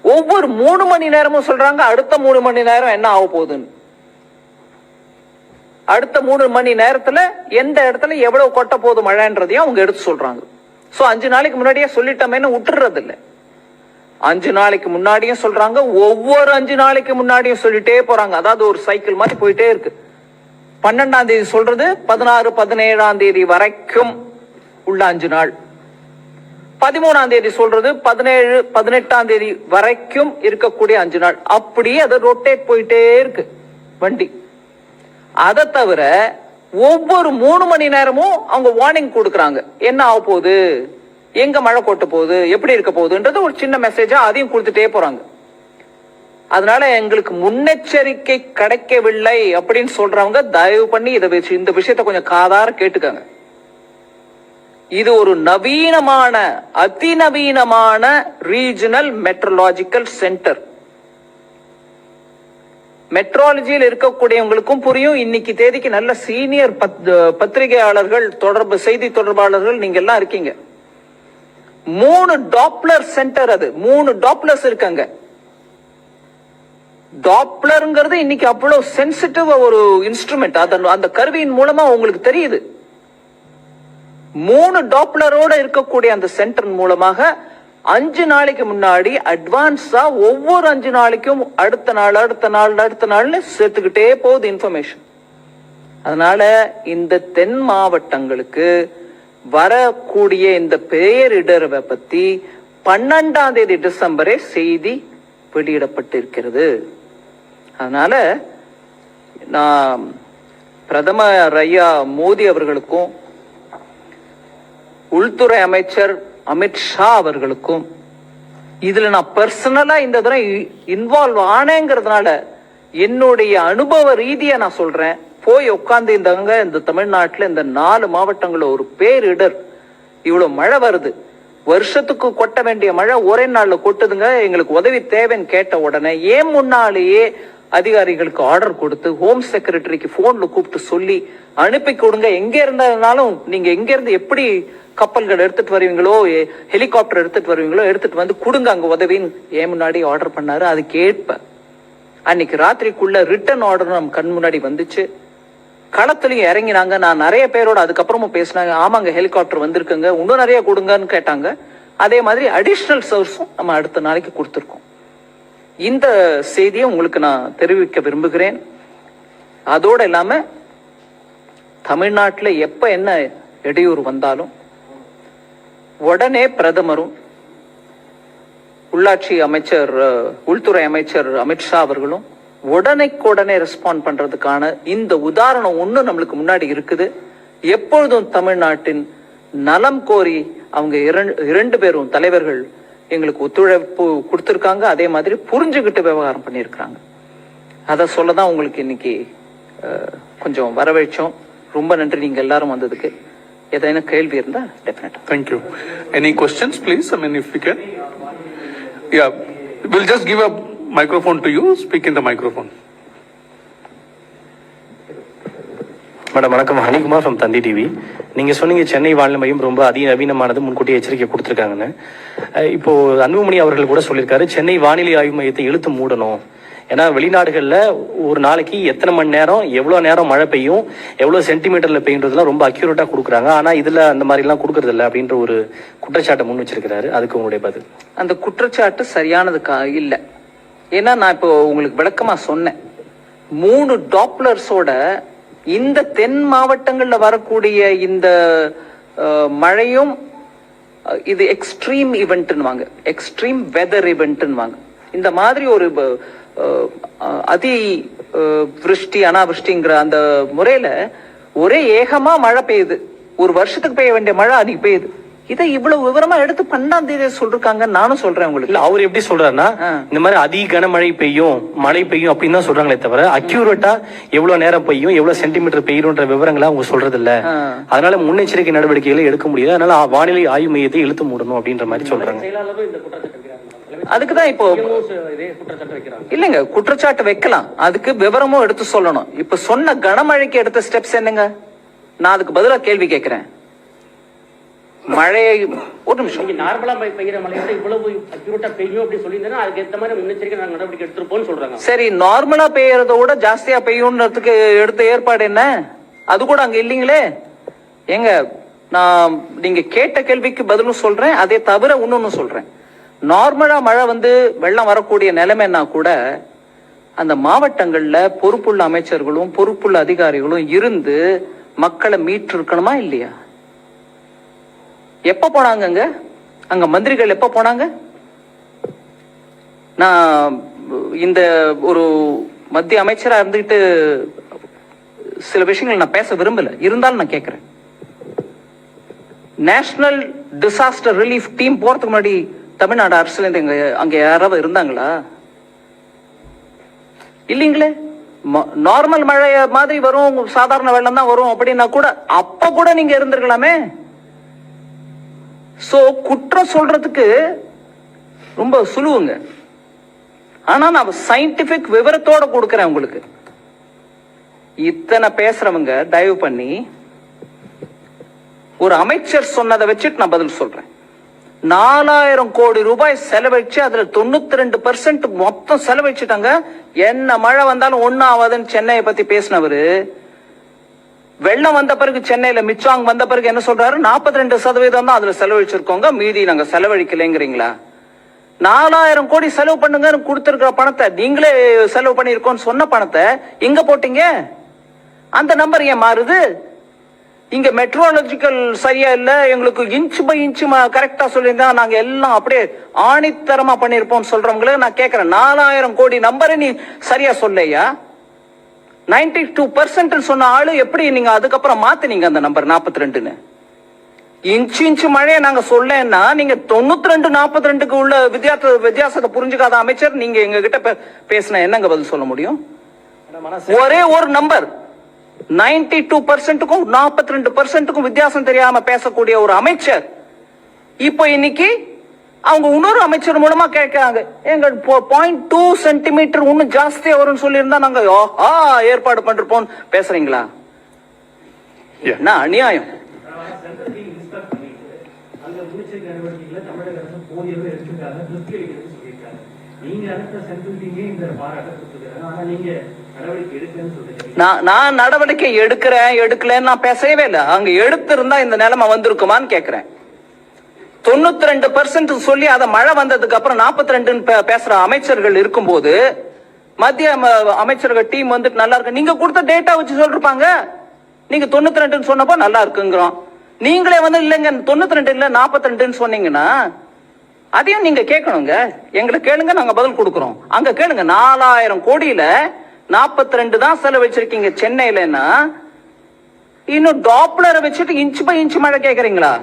ஒவ்வொரு 3 மணி நேரமும் சொல்றாங்க அடுத்த 3 மணி நேரம் என்ன ஆக போகுதுன்னு. அடுத்த 3 மணி நேரத்துல எந்த இடத்துல எவ்வளவு கொட்ட போகுது மழைன்றதையும் அவங்க எடுத்து சொல்றாங்க. சோ 5 நாளைக்கு முன்னாடியே சொல்லிட்டோமேன்னு விட்டுறது இல்ல. 5 நாளைக்கு முன்னாடியும் சொல்றாங்க, ஒவ்வொரு 5 நாளைக்கு முன்னாடியும் சொல்லிட்டே போறாங்க. அதாவது ஒரு சைக்கிள் மாதிரி போயிட்டே இருக்கு. 12ஆம் தேதி சொல்றது 16, 17ஆம் தேதி வரைக்கும் உள்ள 5 நாள், 13ஆம் தேதி சொல்றது 17, 18ஆம் தேதி வரைக்கும் இருக்கக்கூடிய 5 நாள். அப்படியே அதை ரொட்டேட் போயிட்டே இருக்கு வண்டி. அதை தவிர ஒவ்வொரு 3 மணி நேரமும் அவங்க வார்னிங் கொடுக்கறாங்க, என்ன ஆக போகுது, எங்க மழை கொட்ட போகுது, எப்படி இருக்க போகுதுன்றது ஒரு சின்ன மெசேஜா அதையும் கொடுத்துட்டே போறாங்க. அதனால எங்களுக்கு முன்னெச்சரிக்கை கிடைக்கவில்லை அப்படின்னு சொல்றவங்க தயவு பண்ணி இந்த விஷயத்தை கொஞ்சம் காதார கேட்டுக்காங்க. இது ஒரு நவீனமான, அதிநவீனமான ரீஜனல் மெட்ரலாஜிக்கல் சென்டர். மெட்ராலஜியில் இருக்கக்கூடியவங்களுக்கும் புரியும். இன்னைக்கு தேதிக்கு நல்ல சீனியர் பத்திரிகையாளர்கள், செய்தி தொடர்பாளர்கள் நீங்க எல்லாம் இருக்கீங்க. 3 டாப்ளர் சென்டர், அது 3 டாப்ளர்ஸ் இருக்காங்க. டாப்ளர்ங்கிறது இன்னைக்கு அவ்வளவு சென்சிட்டிவ் ஒரு இன்ஸ்ட்ருமெண்ட். அந்த கருவியின் மூலமா உங்களுக்கு தெரியுது. 3 டாப்ளரோட இருக்கக்கூடிய அந்த சென்டர் மூலமாக 5 நாளைக்கு முன்னாடி அட்வான்ஸா ஒவ்வொரு 5 நாளைக்கும் அடுத்த நாள்னு சேர்த்துக்கிட்டே போகுது இன்ஃபர்மேஷன். அதனால இந்த தென் மாவட்டங்களுக்கு வரக்கூடிய இந்த பேரிடரை பத்தி 12ஆம் தேதி டிசம்பரே செய்தி வெளியிடப்பட்டிருக்கிறது. அதனால நான் பிரதமர் ஐயா மோடி அவர்களுக்கும் உள்துறை அமைச்சர் அமித்ஷா அவர்களுக்கும் இதுல நான் பர்சனலா இந்த தடவை இன்வால்வ் ஆனேங்கிறதுனால என்னுடைய அனுபவ ரீதியா நான் சொல்றேன். போய் உட்கார்ந்து இந்த தமிழ்நாட்டுல இந்த 4 மாவட்டங்கள்ல ஒரு பேரிடர், இவ்வளவு மழை வருது, வருஷத்துக்கு கொட்ட வேண்டிய மழை ஒரே நாள்ல கொட்டுதுங்க, எங்களுக்கு உதவி தேவைன்னு கேட்ட உடனே ஏன் முன்னாலேயே அதிகாரிகளுக்கு ஆர்டர் கொடுத்து ஹோம் செக்ரட்டரிக்கு போன்ல கூப்பிட்டு சொல்லி அனுப்பி கொடுங்க. எங்க இருந்தாலும் நீங்க எங்க இருந்து எப்படி கப்பல்கள் எடுத்துட்டு வருவீங்களோ, ஹெலிகாப்டர் எடுத்துட்டு வருவீங்களோ எடுத்துட்டு வந்து கொடுங்க அங்க உதவின்னு ஏன் முன்னாடி ஆர்டர் பண்ணாரு. அது கேட்ப அன்னைக்கு ராத்திரிக்குள்ள ரிட்டர்ன் ஆர்டர் நம்ம கண் முன்னாடி வந்துச்சு. களத்துலயும் இறங்கினாங்க. நான் நிறைய பேரோட அதுக்கப்புறமும் பேசினாங்க. ஆமாங்க ஹெலிகாப்டர் வந்திருக்குங்க, இன்னும் நிறைய கொடுங்கன்னு கேட்டாங்க. அதே மாதிரி அடிஷனல் சர்வீஸும் நம்ம அடுத்த நாளைக்கு கொடுத்துருக்கோம். இந்த செய்தியை உங்களுக்கு நான் தெரிவிக்க விரும்புகிறேன். அதோட இல்லாம தமிழ்நாட்டில் எப்ப என்ன இடையூறு வந்தாலும் உடனே பிரதமரும் உள்ளாட்சி அமைச்சர், உள்துறை அமைச்சர் அமித்ஷா அவர்களும் உடனே ரெஸ்பாண்ட் பண்றதுக்கான இந்த உதாரணம் ஒண்ணு நம்மளுக்கு முன்னாடி இருக்குது. எப்பொழுதும் தமிழ்நாட்டின் நலம் கோரி அவங்க இரண்டு பேரும் தலைவர்கள் எங்களுக்கு ஒத்துழைப்பு கொடுத்திருக்காங்க. அதே மாதிரி புரிஞ்சுக்கிட்டு விவகாரம் பண்ணியிருக்கிறாங்க. அதை சொல்லதான் உங்களுக்கு இன்னைக்கு கொஞ்சம் வரவேற்றோம். ரொம்ப நன்றி நீங்க எல்லாரும் வந்ததுக்கு. ஏதாவது கேள்வி இருந்தா டெஃபினட்டா. Thank you. Any questions, please? I mean, if we can. Yeah, we'll just give a microphone to you. Speak in the microphone. Madam வணக்கம். ஹனிகுமார் ஃப்ரம் தந்தி டிவி. நீங்கள் சொன்னீங்க சென்னை வானிலை மையம் ரொம்ப அதிநவீனமானது, முன்கூட்டியே எச்சரிக்கை கொடுத்துருக்காங்கன்னு. இப்போ அன்புமணி அவர்கள் கூட சொல்லியிருக்காரு சென்னை வானிலை ஆய்வு மையத்தை இழுத்து மூடணும். ஏன்னா வெளிநாடுகளில் ஒரு நாளைக்கு எத்தனை மணி நேரம் எவ்வளோ நேரம் மழை பெய்யும், எவ்வளோ சென்டிமீட்டரில் பெய்யுன்றதுலாம் ரொம்ப அக்யூரேட்டாக கொடுக்குறாங்க. ஆனால் இதில் அந்த மாதிரிலாம் கொடுக்கறது இல்லை அப்படின்ற ஒரு குற்றச்சாட்டை முன் வச்சிருக்கிறாரு. அதுக்கு உங்களுடைய பதில்? அந்த குற்றச்சாட்டு சரியானதுக்கா இல்லை. ஏன்னா நான் இப்போ உங்களுக்கு விளக்கமாக சொன்னேன். 3 டாப்லர்ஸோட இந்த தென் மாவட்டங்கள்ல வரக்கூடிய இந்த மழையும் இது எக்ஸ்ட்ரீம் இவெண்ட்னுவாங்க, எக்ஸ்ட்ரீம் வெதர் இவெண்ட்னுவாங்க. இந்த மாதிரி ஒரு அதி விருஷ்டி அனாவிருஷ்டிங்கிற அந்த முறையில ஒரே ஏகமா மழை பெய்யுது. ஒரு வருஷத்துக்கு பெய்ய வேண்டிய மழை அன்னைக்கு பெய்யுது. இதை இவ்வளவு விவரமா எடுத்து 12ஆம் தேதி சொல்றாங்க. நானும் சொல்றேன் உங்களுக்கு. இல்ல அவர் எப்படி சொல்றாருன்னா இந்த மாதிரி அதிக கனமழை பெய்யும், மழை பெய்யும் அப்படின்னு தான் சொல்றாங்களே தவிர அக்யூரேட்டா எவ்வளவு நேரம் பெய்யும், எவ்வளவு சென்டிமீட்டர் பெய்யும்ன்ற விவரங்களை அவங்க சொல்றது இல்ல. அதனால முன்னெச்சரிக்கை நடவடிக்கைகளை எடுக்க முடியாது. அதனால வானிலை ஆய்வு மையத்தை இழுத்து மூடணும் அப்படின்ற மாதிரி சொல்றாங்க. அதுக்குதான் இப்போ இல்லங்க குற்றச்சாட்டு வைக்கலாம். அதுக்கு விவரமும் எடுத்து சொல்லணும். இப்ப சொன்ன கனமழைக்கு எடுத்த ஸ்டெப்ஸ் என்னங்க? நான் அதுக்கு பதிலா கேள்வி கேட்கிறேன். மழையை ஒரு நிமிஷம் நார்மலா பெய்கிற மழையோட இவ்வளவு அக்யூரேட்டா பெய்யும் அப்படி சொல்லியிருந்தா அதுக்கு ஏற்ற மாதிரி முன்னெச்சரிக்கை நாங்க நடவடிக்கை எடுத்துருப்போம்னு சொல்றாங்க. சரி, நார்மலா பெய்யறத விட ஜாஸ்தியா பெய்யும்ன்றதுக்கு எடுத்த ஏற்பாடு என்ன? அது கூட அங்க இல்லீங்களே. ஏங்க நான் நீங்க கேட்ட கேள்விக்கு பதிலும் சொல்றேன். அதே தவிர இன்னொன்னு சொல்றேன். நார்மலா மழை வந்து வெள்ளம் வரக்கூடிய நிலைமைன்னா கூட அந்த மாவட்டங்கள்ல பொறுப்புள்ள அமைச்சர்களும் பொறுப்புள்ள அதிகாரிகளும் இருந்து மக்களை மீட்டு இருக்கணுமா இல்லையா? எப்ப போனாங்க அங்க மந்திரிகள்? எப்ப போனாங்க? நான் இந்த ஒரு மத்திய அமைச்சரா இருந்துகிட்டு சில விஷயங்கள் நான் பேச விரும்பல, இருந்தாலும் நான் கேட்கிறேன். நேஷனல் டிசாஸ்டர் ரிலீஃப் டீம் போறதுக்கு முன்னாடி தமிழ்நாடு அரசுல இருந்து அங்க யாராவது இருந்தாங்களா? இல்லீங்களே. நார்மல் மழை மாதிரி வரும், சாதாரண வெள்ளம் தான் வரும் அப்படின்னா கூட அப்ப கூட நீங்க இருந்திருக்கலாமே. சோ குற்றம் சொல்றதுக்கு ரொம்ப சுலுவுங்க. ஆனா நான் சயின்டிபிக் விவரத்தோட கொடுக்கிறேன் உங்களுக்கு. இத்தனை பேசுறவங்க தயவு பண்ணி ஒரு அமைச்சர் சொன்னதை வச்சுட்டு நான் பதில் சொல்றேன். 4000 கோடி ரூபாய் செலவழிச்சு அதுல 92% மொத்தம் செலவழிச்சுட்டாங்க. என்ன மழை வந்தாலும் ஒன்னும் ஆகாதுன்னு சென்னையை பத்தி பேசினவரு வெள்ளம் வந்த பிறகு சென்னையில மிச்சாங் வந்த பிறகு என்ன சொல்றாரு? 42% தான் அதுல செலவழிச்சிருக்கோங்க, மீதி நாங்க செலவழிக்கலைங்கிறீங்களா? 4000 கோடி செலவு பண்ணுங்கன்னு கொடுத்திருக்கிற பணத்தை, நீங்களே செலவு பண்ணிருக்கோம்னு சொன்ன பணத்தை எங்க போட்டீங்க? அந்த நம்பர் ஏன் மாறுது? இங்க மெட்ரோலஜிக்கல் சரியா இல்ல, எங்களுக்கு இன்ச் பை இன்ச் கரெக்டா சொல்லியிருந்தா நாங்க எல்லாம் அப்படியே ஆணித்தரமா பண்ணிருப்போம் சொல்றவங்கள நான் கேட்கிறேன். 4000 கோடி நம்பரை நீ சரியா சொல்லையா? 92% சொன்ன ஆளு எப்படி நீங்க அதுக்கப்புறம் மாத்தினீங்க அந்த நம்பர் 42ன்னு? இன்ச்சு மழையை நாங்க சொல்லன்னா நீங்க 92 42க்கு உள்ள வித்தியாசத்தை புரிஞ்சுக்காத அமைச்சர் நீங்க எங்க கிட்ட பேசின என்னங்க பதில் சொல்ல முடியும்? ஒரே ஒரு நம்பர் 92%க்கும் 42%க்கும் வித்தியாசம் தெரியாம பேசக்கூடிய ஒரு அமைச்சர் இப்போ இன்னைக்கு அவங்க இன்னொரு அமைச்சர் மூலமா கேட்கிறாங்க, எங்க 0.2 சென்டிமீட்டர் இன்னும் ஜாஸ்தியா வரும்னு சொல்லி இருந்தா நாங்க ஏற்பாடு பண்றோம் பேசுறீங்களா? என்ன அநியாயம்! நான் நடவடிக்கை எடுக்கலன்னு நான் பேசவே இல்லை. அங்க எடுத்திருந்தா இந்த நிலைமை வந்திருக்குமான்னு கேட்கிறேன். 92% சொல்லி அதை மழை வந்ததுக்கு அப்புறம் 42 பேசுற அமைச்சர்கள் இருக்கும்போது மத்திய அமைச்சர்கள் டீம் வந்துட்டு நல்லா இருக்கு, நீங்க கொடுத்த டேட்டா வச்சு சொல்லிருப்பாங்க. நீங்க 92 சொன்னப்போ நல்லா இருக்குங்கிறோம். நீங்களே வந்து இல்லைங்க 92 இல்ல 42 சொன்னீங்கன்னா அதையும் நீங்க கேட்கணுங்க. எங்களை கேளுங்க, நாங்க பதில் கொடுக்குறோம். அங்க கேளுங்க. 4000 கோடியில 42 தான் செலவழிச்சிருக்கீங்க சென்னையிலன்னா, இன்னும் டாப்லரை வச்சுட்டு இன்ச் பை இன்ச் மழை கேக்குறீங்களா?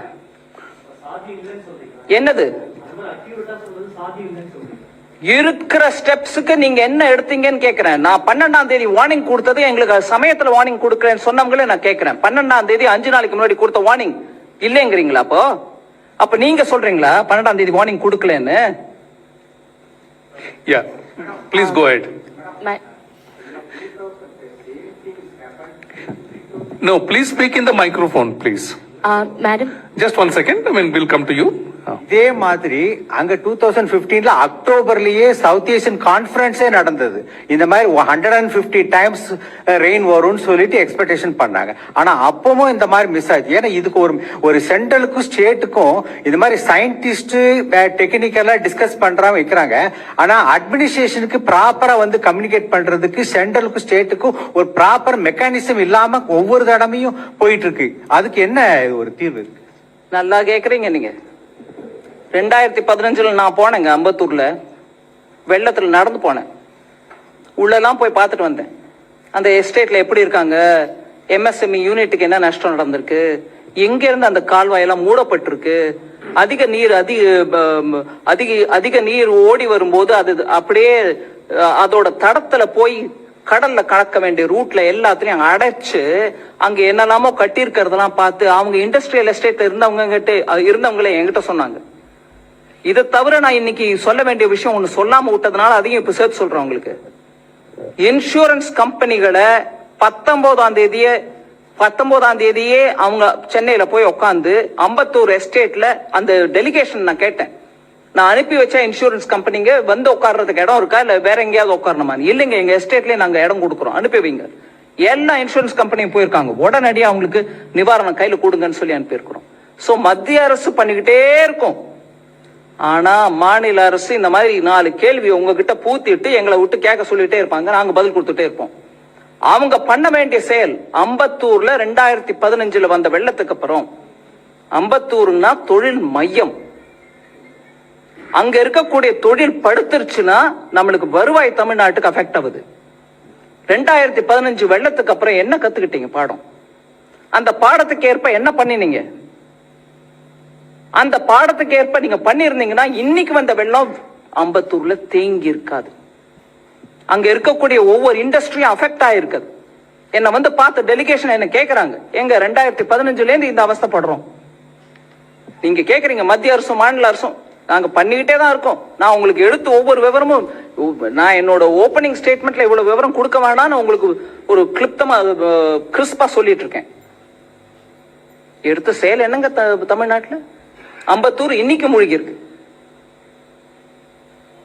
என்னது இருக்கிற ஸ்டெப்ஸுக்கு நீங்க என்ன எடுத்தீங்கன்னு கேக்குறேன். நான் 12ஆம் தேதி வார்னிங் கொடுத்தது, எங்களுக்கு சமயத்துல வார்னிங் கொடுக்கறேன்னு சொன்னவங்களே நான் கேக்குறேன். 12ஆம் தேதி 5 நாளைக்கு முன்னாடி கொடுத்த வார்னிங் இல்லைங்கிறீங்களா? அப்ப நீங்க சொல்றீங்களா 12ஆம் தேதி வார்னிங் கொடுக்கலன்னு? Yeah, please go ahead. No, please speak in the microphone, please. Madam. Just 1 second, we'll come to you. இதே மாதிரி அங்க 2015 அக்டோபர்லயே சவுத் ஏசியன் கான்ஃபரன்ஸே நடந்தது. இந்த மாதிரி 150 டைம்ஸ் ரெயின் வரும்னு சொல்லிட்டு எக்ஸ்பெக்டேஷன் பண்ணாங்க. ஆனா அப்பவும் இந்த மாதிரி மிஸ் ஆச்சு. ஏன்னா இதுக்கு ஒரு சென்ட்ரலுக்கும் ஸ்டேட்டுக்கும் இந்த மாதிரி சயின்டிஸ்ட் டெக்னிக்கலா டிஸ்கஸ் பண்றாம வைக்கிறாங்க. ஆனா அட்மினிஸ்ட்ரேஷனுக்கு ப்ராப்பரா கம்யூனிகேட் பண்றதுக்கு சென்ட்ரலுக்கும் ஸ்டேட்டுக்கும் ஒரு ப்ராப்பர் மெக்கானிசம் இல்லாம ஒவ்வொரு தடவையும் போயிட்டு இருக்கு. அதுக்கு என்ன ஒரு தீர்வு இருக்கு? நல்லா கேக்குறீங்க நீங்க. 2015 நான் போனேங்க அம்பத்தூர்ல, வெள்ளத்துல நடந்து போனேன். உள்ளெல்லாம் போய் பார்த்துட்டு வந்தேன். அந்த எஸ்டேட்ல எப்படி இருக்காங்க, எம்எஸ்எம்இ யூனிட்டுக்கு என்ன நஷ்டம் நடந்திருக்கு, எங்க இருந்து அந்த கால்வாயெல்லாம் மூடப்பட்டிருக்கு, அதிக நீர் ஓடி வரும்போது அது அப்படியே அதோட தடத்துல போய் கடல்ல கலக்க வேண்டிய ரூட்ல எல்லாத்துலயும் அடைச்சு அங்க என்னெல்லாமோ கட்டி இருக்கிறதெல்லாம் பார்த்து அவங்க இண்டஸ்ட்ரியல் எஸ்டேட்ல இருந்தவங்களே என்கிட்ட சொன்னாங்க. இதை தவிர நான் இன்னைக்கு சொல்ல வேண்டிய விஷயம் ஒண்ணு சொல்லாம விட்டதுனால அதையும் இப்ப சேர்த்து சொல்றேன் உங்களுக்கு. இன்சூரன்ஸ் கம்பெனிகளை 19ஆம் தேதியே அவங்க சென்னையில போய் உட்காந்து அம்பத்தூர் எஸ்டேட்ல அந்த டெலிகேஷன் நான் கேட்டேன். நான் அனுப்பி வச்ச இன்சூரன்ஸ் கம்பெனிங்க உட்கார்றதுக்கு இடம் இருக்கா இல்ல வேற எங்கேயாவது உட்காரணுமா? இல்லைங்க, எங்க எஸ்டேட்லயே நாங்க இடம் கொடுக்குறோம், அனுப்பி வைங்க. எல்லா இன்சூரன்ஸ் கம்பெனியும் போயிருக்காங்க. உடனடியாக அவங்களுக்கு நிவாரணம் கையில கொடுங்கன்னு சொல்லி அனுப்பியிருக்கிறோம். சோ மத்திய அரசு பண்ணிக்கிட்டே இருக்கும். ஆனா மாநில அரசு இந்த மாதிரி 4 கேள்வி உங்ககிட்ட பூத்திட்டு எங்களை விட்டு கேட்க சொல்லிட்டே இருப்பாங்க. நாங்க பதில் கொடுத்துட்டே இருப்போம். அவங்க பண்ண வேண்டிய செயல், அம்பத்தூர்ல 2015 வந்த வெள்ளத்துக்கு அப்புறம் அம்பத்தூர்னா தொழில் மையம். அங்க இருக்கக்கூடிய தொழில் படுத்துருச்சுன்னா நம்மளுக்கு வருவாய் தமிழ்நாட்டுக்கு அஃபெக்ட் ஆகுது. 2015 வெள்ளத்துக்கு அப்புறம் என்ன கத்துக்கிட்டீங்க பாடம்? அந்த பாடத்துக்கு ஏற்ப என்ன பண்ணினீங்க? அந்த பாடத்துக்கு ஏற்ப நீங்க பண்ணிருந்தீங்கன்னா இன்னைக்கு வந்த வெள்ளம் அம்பத்தூர்ல தேங்கி இருக்காது. அங்க இருக்கக்கூடிய ஒவ்வொரு இண்டஸ்ட்ரியும் அஃபெக்ட் ஆயிருக்காது. என்ன பார்த்து டெலிகேஷன் என்ன கேக்குறாங்க, எங்க 2015 இருந்து இந்த அவஸ்தைப்படுறோம். நீங்க கேக்குறீங்க மத்திய அரசும் மாநில அரசும், நாங்க பண்ணிக்கிட்டே தான் இருக்கோம். நான் உங்களுக்கு எடுத்து ஒவ்வொரு விவரமும், நான் என்னோட ஓபனிங் ஸ்டேட்மெண்ட்ல இவ்வளவு விவரம் கொடுக்க வேண்டாம்னு உங்களுக்கு ஒரு கிளிப்தமா கிறிஸ்பா சொல்லிட்டு இருக்கேன். எடுத்த செயல் என்னங்க தமிழ்நாட்டுல? அம்பத்தூர் இன்னைக்கு மூழ்கி இருக்கு.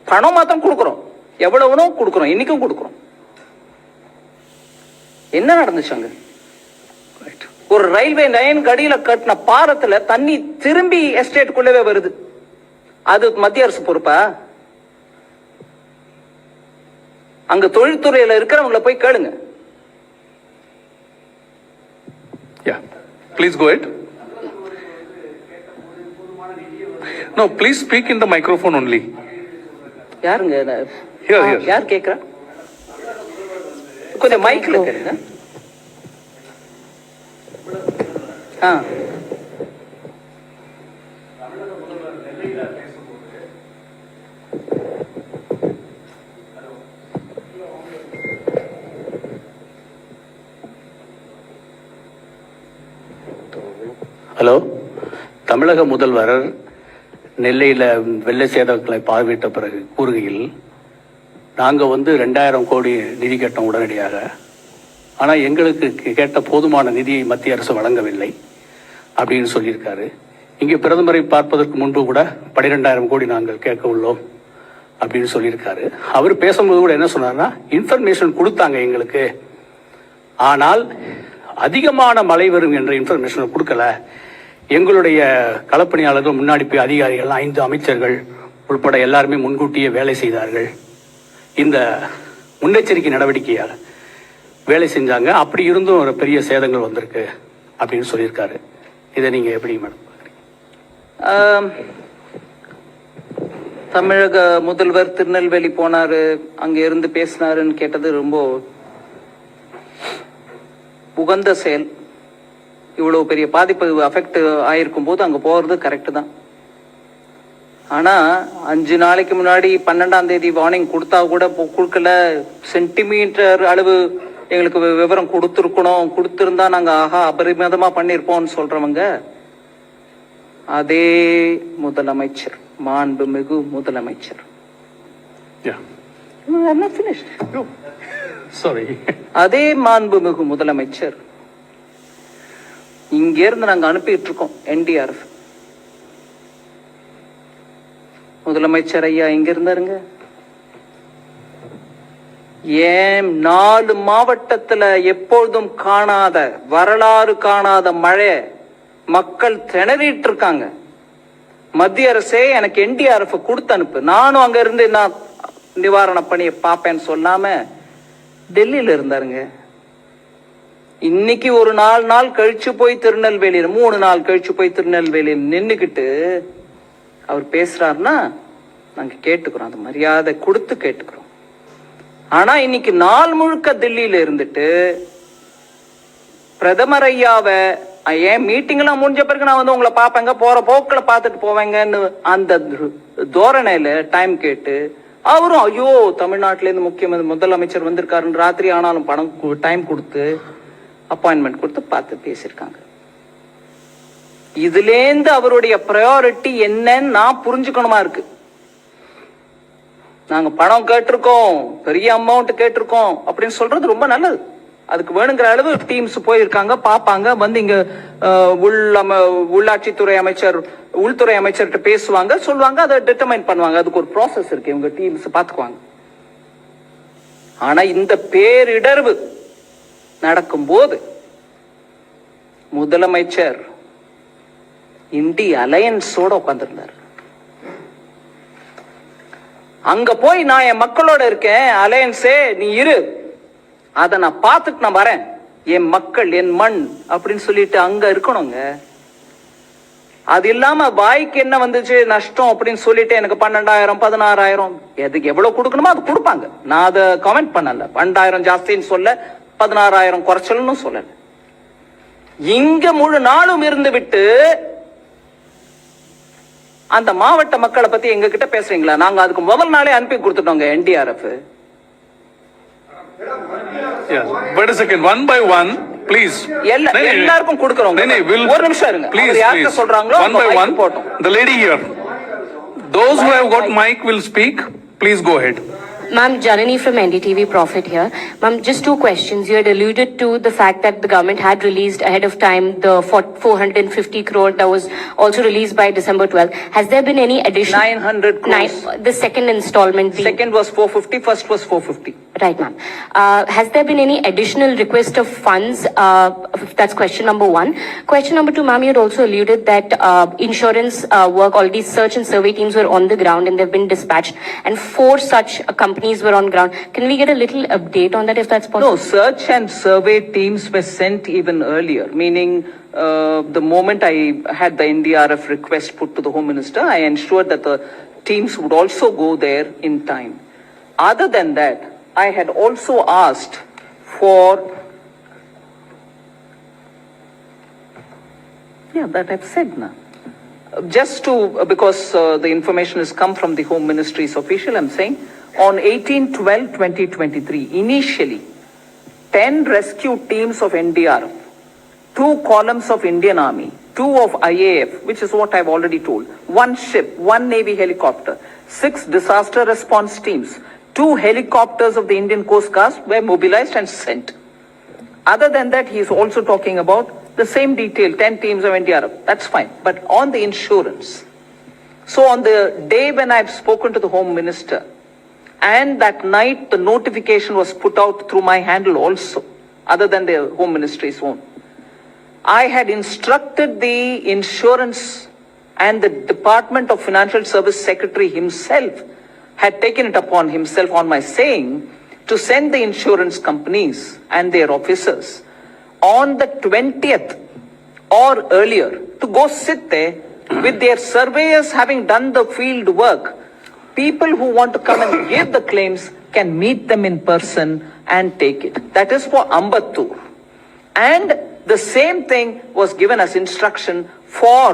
பணம் மாத்திரம் கொடுக்கிறோம், எவ்வளவுனோ கொடுக்கிறோம், இன்னைக்கும் கொடுக்கிறோம். என்ன நடந்துச்சு அங்க? ஒரு ரயில்வே லைன் கடியில கட்டின பாலத்துல தண்ணி திரும்பி எஸ்டேட்டுக்குள்ளவே வருது. அது மத்திய அரசு பொறுப்பா? அங்க தொழில்துறையில இருக்கிறவங்களை போய் கேளுங்க. Please go ahead. No, please speak in the microphone only. யாருங்க? Here. யார் கேக்குறா? கொஞ்சம் மைக்ல கேளுங்க. ஹலோ, தமிழக முதல்வர் நெல்லையில் வெள்ள சேதங்களை பார்வையிட்ட பிறகு கூறுகையில், நாங்கள் 2000 கோடி நிதி கேட்டோம் உடனடியாக. ஆனால் எங்களுக்கு கேட்ட போதுமான நிதியை மத்திய அரசு வழங்கவில்லை அப்படின்னு சொல்லியிருக்காரு. இங்கே பிரதமரை பார்ப்பதற்கு முன்பு கூட 12000 கோடி நாங்கள் கேட்க உள்ளோம் அப்படின்னு சொல்லியிருக்காரு. அவர் பேசும்போது கூட என்ன சொன்னார்னா, இன்ஃபர்மேஷன் கொடுத்தாங்க எங்களுக்கு, ஆனால் அதிகமான மழை வரும் என்ற இன்ஃபர்மேஷன் கொடுக்கல. எங்களுடைய களப்பணியாளர்கள் முன்னாடி போய் அதிகாரிகள் 5 அமைச்சர்கள் உட்பட எல்லாருமே முன்கூட்டியே வேலை செய்தார்கள். இந்த முன்னெச்சரிக்கை நடவடிக்கையாக வேலை செஞ்சாங்க. அப்படி இருந்தும் ஒரு பெரிய சேதங்கள் வந்திருக்கு அப்படின்னு சொல்லியிருக்காரு. இதை நீங்க எப்படி மேடம்? தமிழக முதல்வர் திருநெல்வேலி போனாரு, அங்க இருந்து பேசினாருன்னு கேட்டது ரொம்ப உகந்த செயல். இவ்வளவு பெரிய பாதிப்பு அஃபெக்ட் ஆயிருக்கும் போது அங்க போறது கரெக்ட் தான். ஆனா 5 நாளைக்கு முன்னாடி 12ஆம் தேதி வார்னிங் கொடுத்தா கூட கொடுக்கல, சென்டிமீட்டர் அளவு எங்களுக்கு விவரம் கொடுத்துருக்கணும், கொடுத்திருந்தா நாங்க அபரிமிதமா பண்ணிருப்போம்னு சொல்றவங்க அதே முதலமைச்சர், மாண்புமிகு முதலமைச்சர். அதே மாண்புமிகு முதலமைச்சர் இங்க இருந்து நாங்க அனுப்பிட்டு இருக்கோம் என்டிஆர்எஃப். முதலமைச்சர் ஐயா இங்க இருந்தாருங்க. ஏன் 4 மாவட்டத்துல எப்பொழுதும் காணாத, வரலாறு காணாத மழை, மக்கள் திணறிட்டு இருக்காங்க. மத்திய அரசே எனக்கு என்டிஆர்எஃப் கொடுத்து அனுப்பு, நானும் அங்க இருந்து நான் நிவாரண பணியை பார்ப்பேன்னு சொல்லாம டெல்லியில இருந்தாருங்க. இன்னைக்கு ஒரு 4 நாள் கழிச்சு போய் திருநெல்வேலியில, 3 நாள் கழிச்சு போய் திருநெல்வேலியில் நின்னுக்கிட்டு அவர் பேசுறாருன்னா நாங்க கேட்டுக்கிறோம், அந்த மரியாதை கொடுத்து கேட்டுக்கிறோம். ஆனா இன்னைக்கு நாள் முழுக்க டெல்லியில இருந்துட்டு பிரதமர் ஐயாவை ஏன் மீட்டிங் எல்லாம் முடிஞ்ச பிறகு நான் வந்து உங்களை பாப்பேங்க, போற போக்குல பாத்துட்டு போவேங்கன்னு அந்த தோரணையில டைம் கேட்டு, அவரும் ஐயோ தமிழ்நாட்டில இருந்து முக்கிய முதலமைச்சர் வந்திருக்காருன்னு ராத்திரி ஆனாலும் பணம் டைம் கொடுத்து அப்பாயின்மெண்ட் கொடுத்து பார்த்து பேசியிருக்காங்க. இதுலேருந்து அவருடைய ப்ரையாரிட்டி என்னன்னு நான் புரிஞ்சுக்கணுமா இருக்கு. நாங்க பணம் கேட்டிருக்கோம், பெரிய அமௌண்ட் கேட்டிருக்கோம் அப்படின்னு சொல்றது ரொம்ப நல்லது. அதுக்கு வேணுங்கிற அளவு டீம்ஸ் போயிருக்காங்க, பாப்பாங்க, வந்து இங்க உள்ளாட்சித்துறை அமைச்சர், உள்துறை அமைச்சர்கிட்ட பேசுவாங்க, சொல்லுவாங்க, அதை டிட்டர்மைன் பண்ணுவாங்க. அதுக்கு ஒரு ப்ராசஸ் இருக்கு, இவங்க டீம்ஸ் பாத்துக்குவாங்க. ஆனா இந்த பேரிடர்வு நடக்கும் போது முதலமைச்சர் இந்திய அலையன்ஸோட உட்கார்ந்திருந்தார். அங்க போய் நான் என் மக்களோட இருக்கேன், அலையன்ஸே நீ இரு, அத நான் பார்த்துட்டு நான் வரேன், என் மக்கள் என் மண் அப்படின்னு சொல்லிட்டு அங்க இருக்கணுங்க. அது இல்லாம வாய்க்கு என்ன வந்துச்சு நஷ்டம் அப்படின்னு சொல்லிட்டு எனக்கு 12,000 16,000 எதுக்கு எவ்வளவு கொடுக்கணுமோ அது கொடுப்பாங்க. நான் அதை கமெண்ட் பண்ணல. 12,000 ஜாஸ்தின்னு சொல்ல, 16,000 குறைச்சல்னு சொல்லல. இங்க முழு நாளும் இருந்து விட்டு அந்த மாவட்ட மக்களை பத்தி எங்க கிட்ட பேசுறீங்களா? நாங்க அதுக்கு முதல் நாளே அனுப்பி கொடுத்துட்டோங்க NDRF. Wait a second, one by one, please. எல்லாருக்கும் கொடுக்கறோம். ஒரு நிமிஷம் இருங்க. Please, யாருக்கு சொல்றாங்களோ one by one. The lady here. Those who have got mic will speak. Please go ahead. Ma'am, Janani from NDTV Profit here. Ma'am, just 2 questions. You had alluded to the fact that the government had released ahead of time the 450 crore that was also released by December 12th. Has there been any additional? 900 crores. The second installment. Second was 450, first was 450. Right, ma'am. Has there been any additional request of funds? That's question number 1. Question number 2, ma'am, you had also alluded that insurance work, all these search and survey teams were on the ground and they've been dispatched, and 4 such companies were on ground. Can we get a little update on that if that's possible? No, search and survey teams were sent even earlier, meaning the moment I had the NDRF request put to the Home Minister, I ensured that the teams would also go there in time. Other than that, I had also asked for, that I've said now. Just to, because the information has come from the Home Ministry's official, I'm saying, on 18/12/2023, initially, 10 rescue teams of NDRF, 2 columns of Indian Army, 2 of IAF, which is what I've already told, 1 ship, 1 Navy helicopter, 6 disaster response teams, 2 helicopters of the Indian Coast Guard were mobilized and sent. Other than that, he is also talking about the same detail, 10 teams of NDRF. That's fine. But on the insurance, so on the day when I've spoken to the Home Minister, and that night the notification was put out through my handle also, other than the Home Ministry's own, I had instructed the insurance and the Department of Financial Service Secretary himself had taken it upon himself on my saying to send the insurance companies and their officers on the 20th or earlier to go sit there with their surveyors having done the field work people who want to come and give the claims can meet them in person and take it. That is for Ambattur. And the same thing was given as instruction for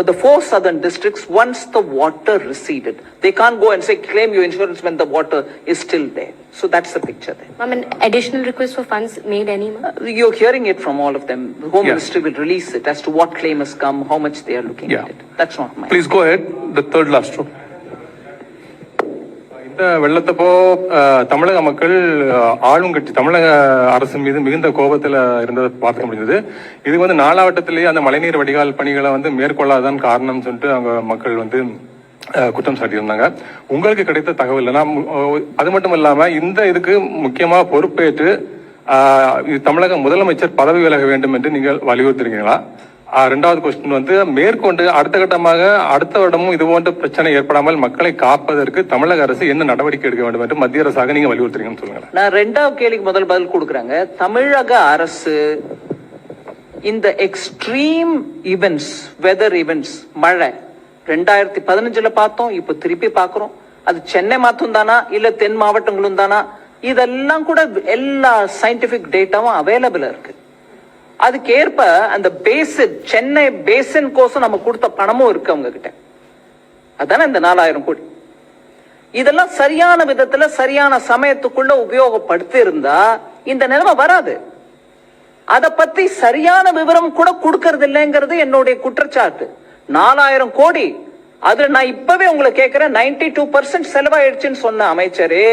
the 4 southern districts once the water receded. They can't go and say claim your insurance when the water is still there. So that's the picture there. Ma'am, an additional request for funds made any, ma'am? You're hearing it from all of them. The Home Yeah. Ministry will release it as to what claim has come, how much they are looking Yeah. at it. That's not mine. Please go ahead. The third last row. இந்த வெள்ளத்தப்போ தமிழக மக்கள் ஆளுங்கட்சி தமிழக அரசு மீது மிகுந்த கோபத்தில் இருந்ததை பார்க்க முடிஞ்சது. இது வந்து நாலாவட்டத்திலேயே அந்த மழைநீர் வடிகால் பணிகளை வந்து மேற்கொள்ளாதான் காரணம் சொல்லிட்டு அவங்க மக்கள் வந்து குற்றம் சாட்டியிருந்தாங்க. உங்களுக்கு கிடைத்த தகவல் அது மட்டும் இல்லாம இந்த இதுக்கு முக்கியமா பொறுப்பேற்று தமிழக முதலமைச்சர் பதவி விலக வேண்டும் என்று நீங்கள் வலியுறுத்திருக்கீங்களா? ரெண்டாவது கொஸ்டின் வந்து மேற்கொண்டு அடுத்த கட்டமாக அடுத்த வருடமும் இது போன்ற பிரச்சனை ஏற்படாமல் மக்களை காப்பதற்கு தமிழக அரசு என்ன நடவடிக்கை எடுக்க வேண்டும் என்று மத்திய அரசாக நீங்க வலியுறுத்துறீங்கன்னு சொல்லுங்க. நான் ரெண்டாவது கேள்விக்கு முதல் பதில் கொடுக்குறாங்க. தமிழக அரசு இந்த எக்ஸ்ட்ரீம் ஈவென்ட்ஸ், வெதர் ஈவென்ட்ஸ், மழை 2015 பார்த்தோம், இப்ப திருப்பி பாக்குறோம். அது சென்னை மாத்தும் தானா இல்ல தென் மாவட்டங்களும் தானா, இதெல்லாம் கூட எல்லா சயின்டிபிக் டேட்டாவும் அவைலபிளா இருக்கு. அதுக்கேற்ப அந்த பேசின், சென்னை பேசின் கோசம் நம்ம கொடுத்த பணமும் இருக்கு அவங்க கிட்ட. அதான இந்த 4000 கோடி. இதெல்லாம் சரியான விதத்துல சரியான சமயத்துக்குள்ள உபயோகப்படுத்தி இருந்தா இந்த நிலைமை வராது. அத பத்தி சரியான விவரம் கூட கொடுக்கறது இல்லைங்கிறது என்னுடைய குற்றச்சாட்டு. 4000 கோடி, அது நான் இப்பவே உங்களை கேட்கிறேன், 92% செலவாயிடுச்சுன்னு சொன்ன அமைச்சரே,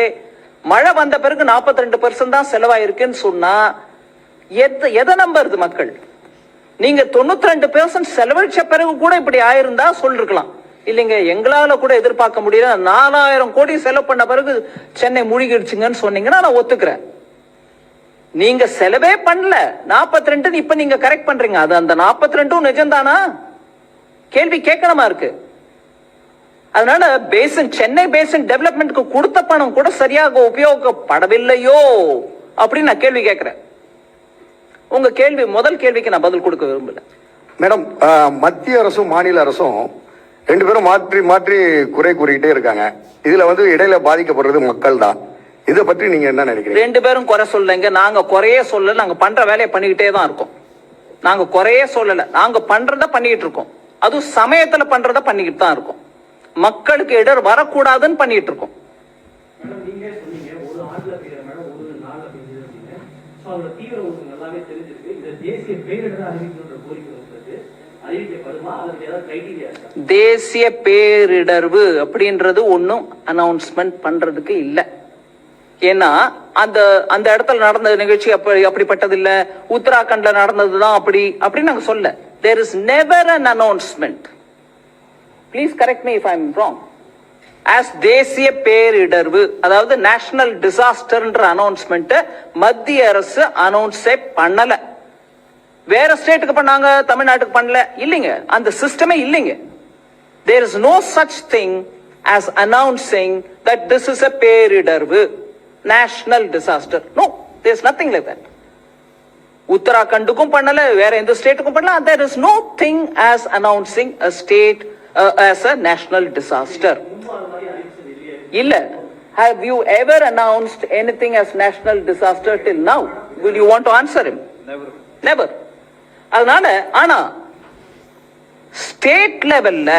மழை வந்த பிறகு 42% தான் செலவாயிருக்குன்னு சொன்னா எதை நம்புறது மக்கள்? நீங்க 92% செலவழிச்ச பிறகு கூட இப்படி ஆயிருந்தா சொல்லிருக்கலாம். இல்லைங்க, எங்களால கூட எதிர்பார்க்க முடியல, 4000 கோடி செலவு பண்ண பிறகு சென்னை மூழ்கிடுச்சுங்கன்னு சொன்னீங்கன்னா நான் ஒத்துக்கிறேன். நீங்க செலவே பண்ணல, 42 இப்ப நீங்க கரெக்ட் பண்றீங்க. அது அந்த 42 நிஜம்தானா? கேள்வி கேட்கணுமா இருக்கு. அதனால பேசின், சென்னை பேசின் டெவலப்மெண்ட்க்கு கொடுத்த பணம் கூட சரியாக உபயோகப்படவில்லையோ அப்படின்னு நான் கேள்வி கேட்கிறேன். உங்க கேள்வி, முதல் கேள்விக்கு நான் பதில் கொடுக்க விரும்பல. மேடம், மத்திய அரசும் மாநில அரசும் 2 பேரும் மாற்றி மாற்றி குறை கூறிக்கிட்டே இருக்காங்க. இதுல வந்து இடையில பாதிக்கப்படுறது மக்கள் தான். இதை பற்றி நீங்க என்ன நினைக்கிறீங்க? 2 பேரும் குறை சொல்லலைங்க, நாங்க குறையே சொல்லல. நாங்க பண்ற வேலையை பண்ணிக்கிட்டே தான் இருக்கோம். நாங்க குறையே சொல்லல, நாங்க பண்றத பண்ணிக்கிட்டு இருக்கோம். அதுவும் சமயத்துல பண்றத பண்ணிக்கிட்டு தான் இருக்கோம். மக்களுக்கு இடர் வரக்கூடாதுன்னு பண்ணிட்டு இருக்கோம். தேசிய பேரிடர்வு அப்படின்றது ஒன்னும் அனௌன்ஸ்மெண்ட் பண்றதுக்கு இல்ல. ஏன்னா அந்த அந்த இடத்துல நடந்த நிகழ்ச்சி அப்படிப்பட்டது இல்ல, உத்தராகண்ட்ல நடந்ததுதான் அப்படி நாங்க சொல்ல. There is never an announcement. Please correct me if I am wrong. As தேசிய பேரிடர்வு, அதாவது நேஷனல் டிசாஸ்டர்ன்ற அனௌன்ஸ்மெண்ட் மத்திய அரசு அனௌன்ஸே பண்ணல. வேற ஸ்டேட்டுக்கு பண்ணாங்க, தமிழ்நாட்டுக்கு பண்ணல. இல்லைங்க, அந்த சிஸ்டமே இல்லைங்க. There is no such thing as announcing that this is a பேரிடர்வு, national disaster. No, there is nothing like that. உத்தராகண்டுக்கும் பண்ணல, வேற எந்த ஸ்டேட்டுக்கும் பண்ணல. There is no thing as announcing a state as a national disaster. இல்ல. Have you ever announced anything as national disaster till now? Will you want to answer him? Never. அதனால ஆனா state லெவல்ல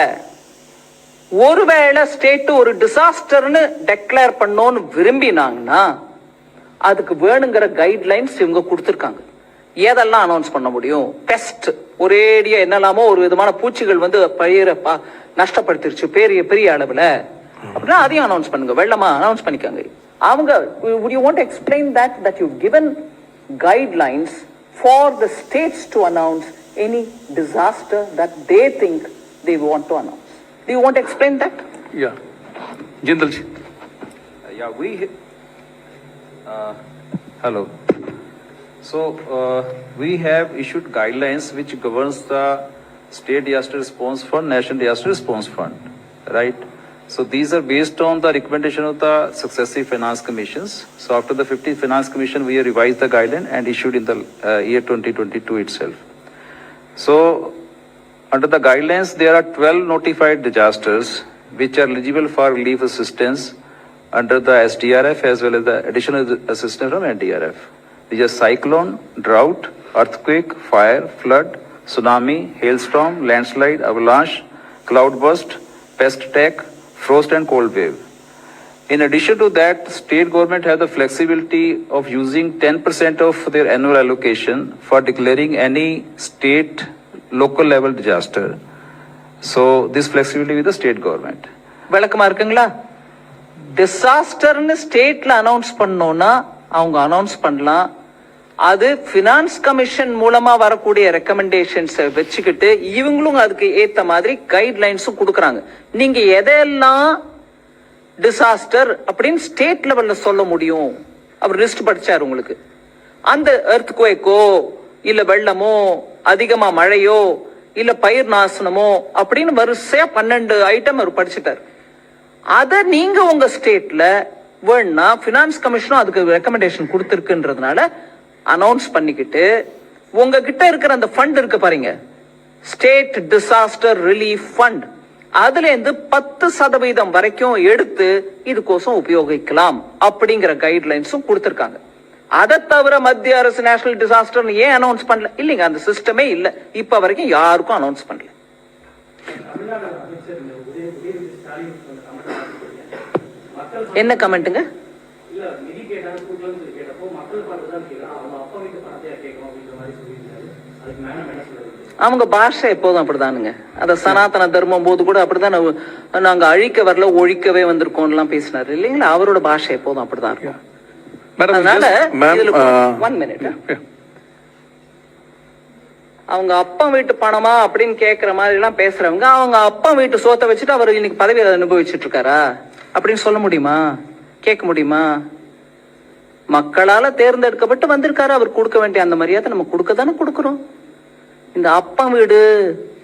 ஒருவேளை state ஒரு டிசாஸ்டர்னு declare பண்ணோன்னு விரும்பினாங்கன்னா அதுக்கு வேணுங்கிற guidelines இவங்க கொடுத்திருக்காங்க. எதெல்லாம் அனௌன்ஸ் பண்ண முடியும்? பெஸ்ட், ஒரேடியா என்னெல்லாமோ ஒரு விதமான பூச்சிகள் வந்து பயிரை நஷ்டப்படுத்திருச்சு பெரிய அளவுல அப்படின்னா அதையும் அனௌன்ஸ் பண்ணுங்க. வெள்ளமா அனௌன்ஸ் பண்ணிக்காங்க. அவங்க would you want to explain that you've given guidelines for the states to announce any disaster that they think they want to announce? Do you want to explain that? Yeah. Jindalji. Yeah, hello. So we have issued guidelines which governs the state disaster response fund, national disaster response fund, right? So these are based on the recommendation of the successive finance commissions. So after the 50th finance commission, we have revised the guideline and issued in the year 2022 itself. So under the guidelines, there are 12 notified disasters which are eligible for relief assistance under the SDRF as well as the additional assistance from NDRF. These are cyclone, drought, earthquake, fire, flood, tsunami, hailstorm, landslide, avalanche, cloudburst, pest attack, frost and cold wave. In addition to that, state government have the flexibility of using 10% of their annual allocation for declaring any state local level disaster. So this flexibility with the state government. விளக்கமா இருக்குங்களா? டிசாஸ்டர்னு ஸ்டேட்ல announce பண்ணோம்னா அவங்க announce பண்ணலாம். அது finance commission மூலமா வரக்கூடிய recommendations வச்சுக்கிட்டு இவங்களும் அதுக்கு ஏத்த மாதிரி கைட்லைன்ஸும் கொடுக்கறாங்க. நீங்க எதெல்லாம் டிசாஸ்டர் அப்படின்னு ஸ்டேட் லெவல்ல சொல்ல முடியும்? அவர் லிஸ்ட் படிச்சார் உங்களுக்கு. அந்த எர்த்குவேக்கோ இல்ல வெள்ளமோ அதிகமா மழையோ இல்ல பயிர் நாசனமோ அப்படின்னு வரிசையா 12 ஐட்டம் அவர் படிச்சுட்டார். அத நீங்க உங்க ஸ்டேட்ல வேணா பினான்ஸ் கமிஷனும் அதுக்கு ரெக்கமெண்டேஷன் கொடுத்திருக்குன்றதுனால அனௌன்ஸ் பண்ணிக்கிட்டு உங்ககிட்ட இருக்கிற அந்த ஃபண்ட் இருக்கு பாருங்க, ஸ்டேட் டிசாஸ்டர் ரிலீஃப் ஃபண்ட், அதுல இருந்து 10% வரைக்கும் எடுத்து இதுக்கோசம் உபயோகிக்கலாம் அப்படிங்கிற கைட்லைன்ஸும் கொடுத்திருக்காங்க. அதை தவிர மத்திய அரசு நேஷனல் டிசாஸ்டர் ஏன் அனௌன்ஸ் பண்ணல? இல்லைங்க, அந்த சிஸ்டமே இல்ல. இப்ப வரைக்கும் யாருக்கும் அனௌன்ஸ் பண்ணல. என்ன கமெண்ட்டுங்க? அவங்க பாஷை எப்போதும் அப்படிதானுங்க. அத சனாதன தர்மம் போது கூட அப்படிதான் நாங்க அழிக்க வரல ஒழிக்கவே வந்திருக்கோம் எல்லாம் பேசினாரு இல்லைங்களா? அவரோட பாஷை எப்போதும் அப்படிதான் இருக்கும். அதனால ஒன் மினிட், அவங்க அப்பா வீட்டு பணமா அப்படின்னு கேக்குற மாதிரி எல்லாம் பேசுறவங்க அவங்க அப்பா வீட்டு சோத்தை வச்சுட்டு அவர் இன்னைக்கு பதவியை அனுபவிச்சுட்டு இருக்காரா அப்படின்னு சொல்ல முடியுமா? கேட்க முடியுமா? மக்களால தேர்ந்தெடுக்கப்பட்டு வந்திருக்காரு. அவர் கொடுக்க வேண்டிய அந்த மரியாதை நம்ம கொடுக்க தானே கொடுக்கிறோம். இந்த அப்பா வீடு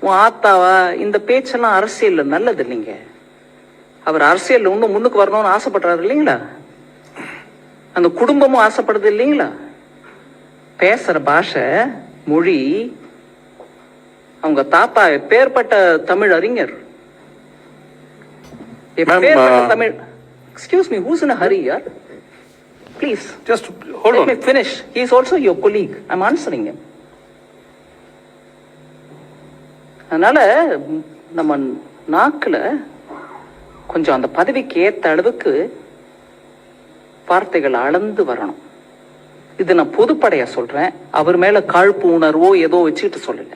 உன் ஆத்தாவா இந்த பேச்செல்லாம் அரசியல் நல்லது இல்லைங்க. அவர் அரசியல் இன்னும் முன்னுக்கு வரணும்னு ஆசைப்படுறாரு இல்லைங்களா? அந்த குடும்பமும் ஆசைப்படுது இல்லைங்களா? பேசுற பாஷை மொழி, அவங்க தாத்தா எப்பேற்பட்ட தமிழ் அறிஞர், எப்பேற்பட்ட Tamil. Excuse me, who's in a hurry, yaar? Please, just hold let on. me finish. He is also your colleague. I'm answering him. அதனால நம்ம நாக்குல கொஞ்சம் அந்த பதவிக்கு ஏத்த அளவுக்கு வார்த்தைகள் அளந்து வரணும். இது நான் பொதுப்படையா சொல்றேன். அவர் மேல காழ்ப்பு உணர்வோ ஏதோ வச்சுக்கிட்டு சொல்லல.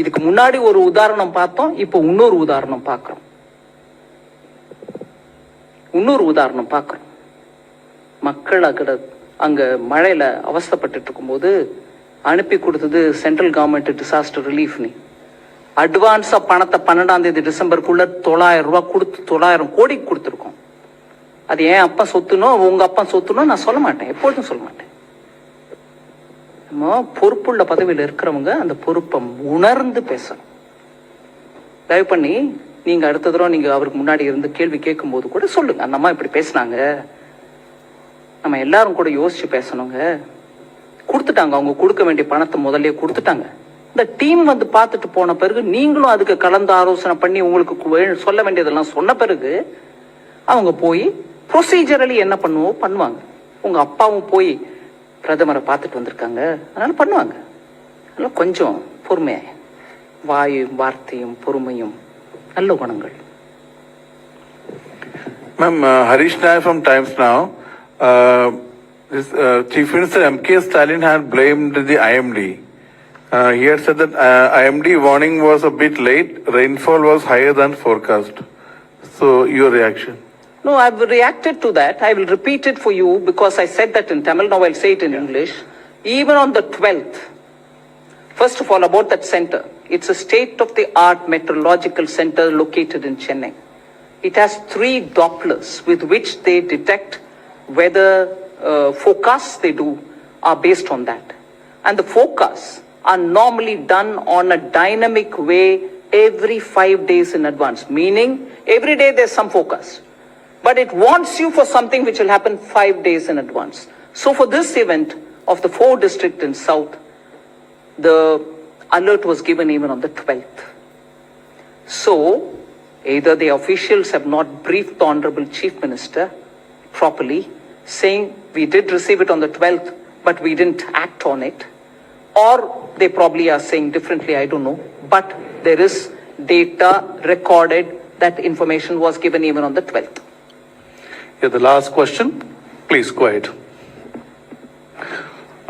இதுக்கு முன்னாடி ஒரு உதாரணம் பார்த்தோம், இப்போ இன்னொரு உதாரணம் பார்க்கிறோம். மக்கள் அங்க மழையில அவஸ்தைப்பட்டு இருக்கும்போது அனுப்பி கொடுத்தது சென்ட்ரல் கவர்மெண்ட் டிசாஸ்டர் ரிலீஃப். நீ அட்வான்ஸா பணத்தை 12ஆம் தேதி டிசம்பருக்குள்ள 900 ரூபாய் கொடுத்து 900 கோடி கொடுத்துருக்கோம். அது ஏன் அப்பா சொத்துனோ உங்க அப்பா சொத்துனோ நான் சொல்ல மாட்டேன், எப்பொழுதும் சொல்ல மாட்டேன். நம்ம பொறுப்புள்ள பதவியில் இருக்கிறவங்க அந்த பொறுப்பை உணர்ந்து பேசணும். தயவு பண்ணி நீங்க அடுத்த தடவை நீங்க அவருக்கு முன்னாடி இருந்து கேள்வி கேட்கும் போது கூட சொல்லுங்க, அந்த அம்மா இப்படி பேசினாங்க, நம்ம எல்லாரும் கூட யோசிச்சு பேசணுங்க. கொடுத்துட்டாங்க, அவங்க கொடுக்க வேண்டிய பணத்தை முதல்ல கொடுத்துட்டாங்க. இந்த டீம் வந்து பார்த்துட்டு போன பிறகு நீங்களும் அதுக்கு கலந்து ஆலோசனை பண்ணி உங்களுக்கு சொல்ல வேண்டியதெல்லாம் சொன்ன பிறகு அவங்க போய் ப்ரொசீஜரலி என்ன பண்ணுவாங்க. உங்க அப்பாவும் போய் பிரதமரை பார்த்துட்டு வந்திருக்காங்க, அதனால பண்ணுவாங்க. அதனால கொஞ்சம் பொறுமையா, வார்த்தையும் பொறுமையும் நல்ல குணங்கள். Ma'am, Harish Nair from Times Now. Chief Minister M.K. Stalin had blamed the IMD. He had said that IMD warning was a bit late, rainfall was higher than forecast. So, your reaction? No, I've reacted to that. I will repeat it for you because I said that in Tamil. Now I'll say it in English. Even on the 12th, first of all, about that center. It's a state-of-the-art meteorological center located in Chennai. It has 3 Dopplers with which they detect weather forecasts they do are based on that. And the forecasts are normally done on a dynamic way every 5 days in advance. Meaning, every day there's some forecast. But it warns you for something which will happen 5 days in advance. So for this event of the 4 districts in South, the alert was given even on the 12th. So, Either the officials have not briefed the Honorable Chief Minister properly, saying we did receive it on the 12th, but we didn't act on it, or they probably are saying differently, I don't know. But there is data recorded that information was given even on the 12th. Yeah, the last question. Please go ahead.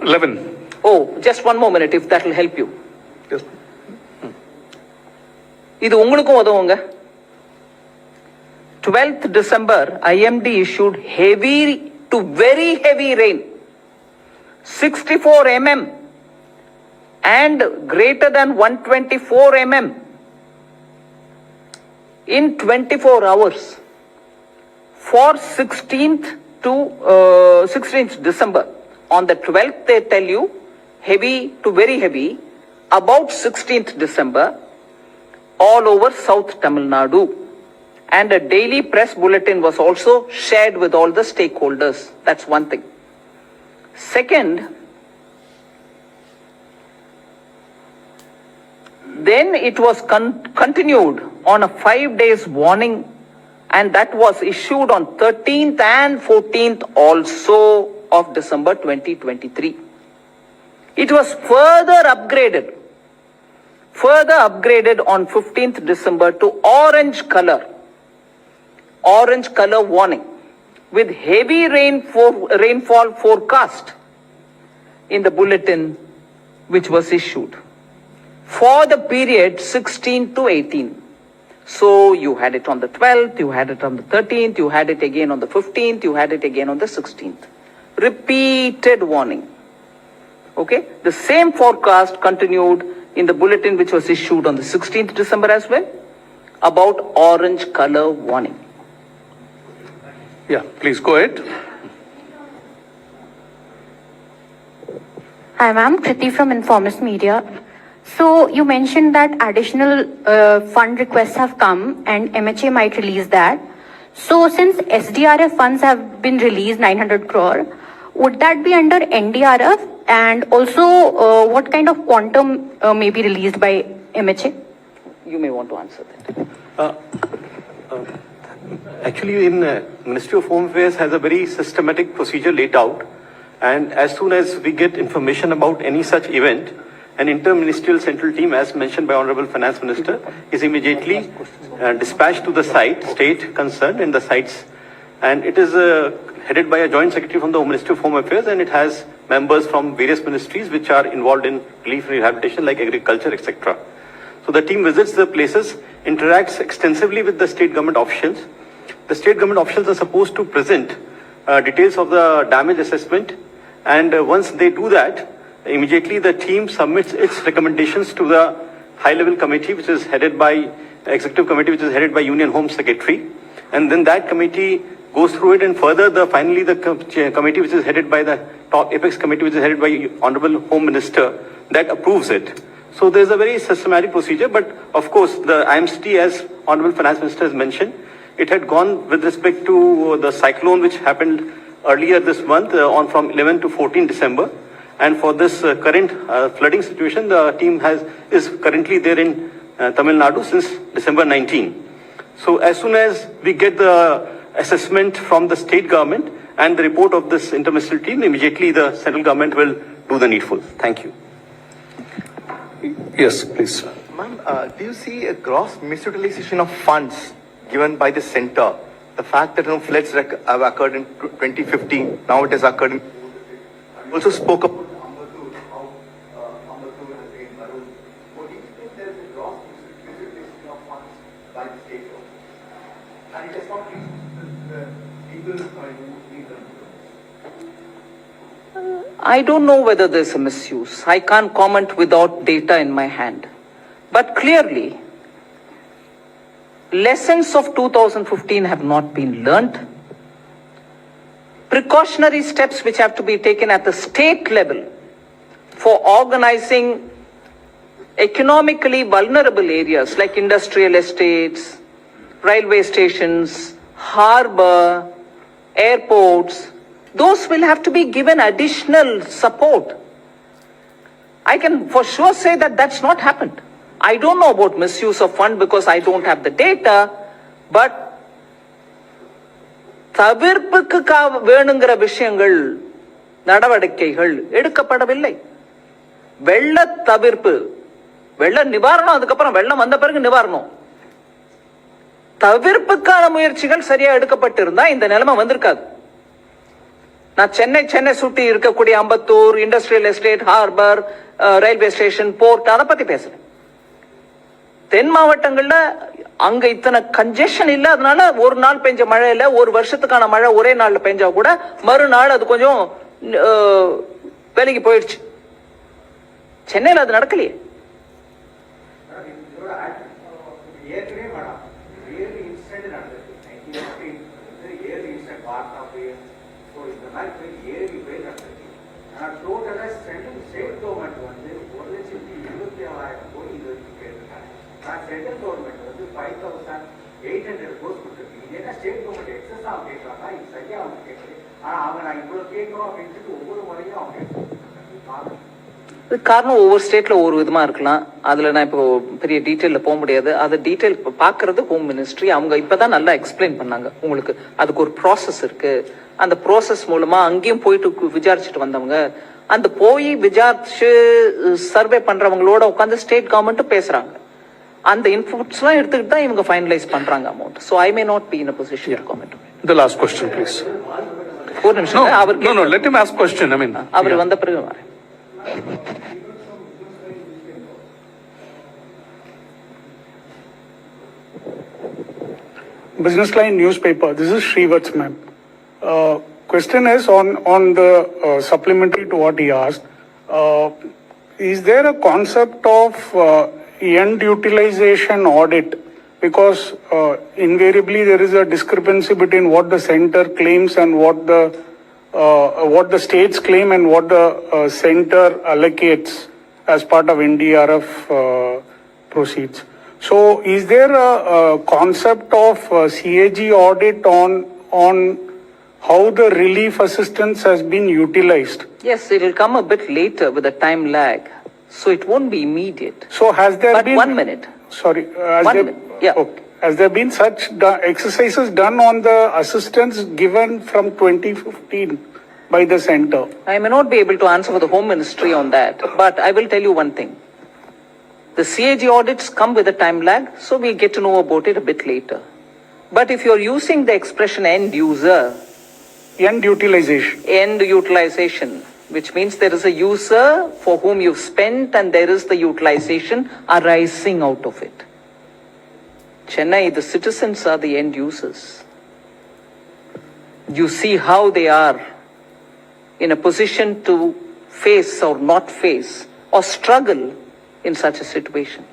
11. Oh, just one more minute, if that will help you. Yes. இது உங்களுக்கும் உதவுங்க. 12th December, IMD issued heavy to very heavy rain, 64 mm and greater than 124 mm in 24 hours for 16th to 16th December. On the 12th, they tell you heavy to very heavy, about 16th December, all over South Tamil Nadu. And a daily press bulletin was also shared with all the stakeholders. That's one thing. Second, then it was continued on a 5 days warning, and that was issued on 13th and 14th also of December 2023. It was further upgraded on 15th December to orange color warning with heavy rainfall forecast in the bulletin which was issued for the period 16 to 18. So you had it on the 12th, you had it on the 13th, you had it again on the 15th, you had it again on the 16th. Repeated warning. Okay, the same forecast continued in the bulletin which was issued on the 16th December as well, about orange color warning. Yeah, please go ahead. Hi ma'am, Kriti from Informist Media. So you mentioned that additional fund requests have come and MHA might release that. So since SDRF funds have been released, 900 crore, would that be under NDRF? And also what kind of quantum may be released by MHA? You may want to answer that. Actually, in Ministry of Home Affairs has a very systematic procedure laid out, and as soon as we get information about any such event, an inter-ministerial central team, as mentioned by Honorable Finance Minister, is immediately dispatched to the state concerned in the sites, and it is headed by a joint secretary from the Ministry of Home Affairs, and it has members from various ministries which are involved in relief and rehabilitation like agriculture, etc. So the team visits the places, interacts extensively with the state government officials. The state government officials are supposed to present details of the damage assessment, and once they do that, immediately the team submits its recommendations to the high-level committee, which is headed by executive committee, which is headed by Union Home Secretary, and then that committee goes through it, and further finally the committee, which is headed by the top apex committee, which is headed by Honorable Home Minister, that approves it. So there's a very systematic procedure, but of course the IMCT, as Honorable Finance Minister has mentioned, it had gone with respect to the cyclone which happened earlier this month on from 11 to 14 December. And for this current flooding situation, the team is currently there in Tamil Nadu since December 19. So as soon as we get the assessment from the state government and the report of this interministerial team, immediately the central government will do the needful. Thank you. Yes, please. Ma'am, do you see a gross misutilization of funds given by the center? The fact that floods have occurred in 2015, now it has occurred in... Also spoke about I don't know whether there's a misuse. I can't comment without data in my hand. But clearly, lessons of 2015 have not been learnt. Precautionary steps which have to be taken at the state level for organizing economically vulnerable areas like industrial estates, railway stations, harbor, airports, those will have to be given additional support. I can for sure say that that's not happened. I don't know about misuse of fund because I don't have the data, but தவிர்ப்புக்கு வேணுங்கிற விஷயங்கள் நடவடிக்கைகள் எடுக்கப்படவில்லை. வெள்ள தவிர்ப்பு, வெள்ள நிவாரணம், அதுக்கப்புறம் வெள்ளம் வந்த பிறகு நிவாரணம், தவிர்ப்புக்கான முயற்சிகள் சரியா எடுக்கப்பட்டிருந்தா இந்த நிலைமை வந்திருக்காது. நான் சென்னை சுற்றி இருக்கக்கூடிய Ambattur, industrial estate, harbour, railway station, port, அதை பத்தி பேசுறேன். தென் மாவட்டங்கள்ல அங்க இத்தனை கன்ஜெஷன் இல்ல, அதனால ஒரு நாள் பெஞ்ச மழை இல்ல, ஒரு வருஷத்துக்கான மழை ஒரே நாள்ல பெஞ்சா கூட மறுநாள் அது கொஞ்சம் வேலைக்கு போயிடுச்சு. சென்னையில் அது நடக்கலையே. சென்ட்ரல் கவர்மெண்ட் வந்து 5,800 கோர்ஸ் கொடுத்துருக்கு. இது என்ன ஸ்டேட் கவர்மெண்ட் எக்ஸஸ் ஆக கேட்கறாங்க, இது சரியா அவங்க கேட்குது. ஆனா அவங்க நான் இவ்வளவு கேட்கிறோம் அப்படின்னு ஒவ்வொரு முறையும் அவங்க காரணம் ஒவ்வொரு ஸ்டேட்ல ஒவ்வொரு விதமா இருக்கலாம். அதுல நான் இப்போ பெரிய டீட்டெயில போக முடியாது. அது டீட்டெயில் பாக்குறது ஹோம் மினிஸ்ட்ரி. அவங்க இப்பதான் நல்லா எக்ஸ்பிளைன் பண்ணாங்க. உங்களுக்கு அதுக்கு ஒரு ப்ராசஸ் இருக்கு. அந்த ப்ராசஸ் மூலமா அங்கேயும் போயிட்டு விசாரிச்சுட்டு வந்தவங்க, அந்த போய் விசாரிச்சு சர்வே பண்றவங்களோட உட்காந்து ஸ்டேட் கவர்மெண்ட் பேசுறாங்க. அந்த இன்புட்ஸ் எல்லாம் எடுத்துக்கிட்டு தான் இவங்க ஃபைனலைஸ் பண்றாங்க amount. So I may not be in a position to comment. The last question please. ஒரு நிமிஷம். No, let him ask question. I mean, அவர் வந்த பிறகு வரேன். Business Line newspaper. This is Srivat's ma'am. Question is on the supplementary to what he asked. Is there a concept of end utilization audit? Because invariably there is a discrepancy between what the center claims and what the states claim and what the center allocates as part of NDRF proceeds. So is there a concept of CAG audit on how the relief assistance has been utilized? Yes, it will come a bit later with a time lag. So it won't be immediate. So has there been... 1 minute. Sorry. Yeah. Okay. Has there been such exercises done on the assistance given from 2015 by the center? I may not be able to answer for the Home Ministry on that, but I will tell you one thing. The CAG audits come with a time lag, so we get to know about it a bit later. But if you're using the expression end user... End utilization. End utilization, which means there is a user for whom you've spent and there is the utilization arising out of it. Chennai, the citizens are the end users. You see how they are in a position to face or not face or struggle in such a situation.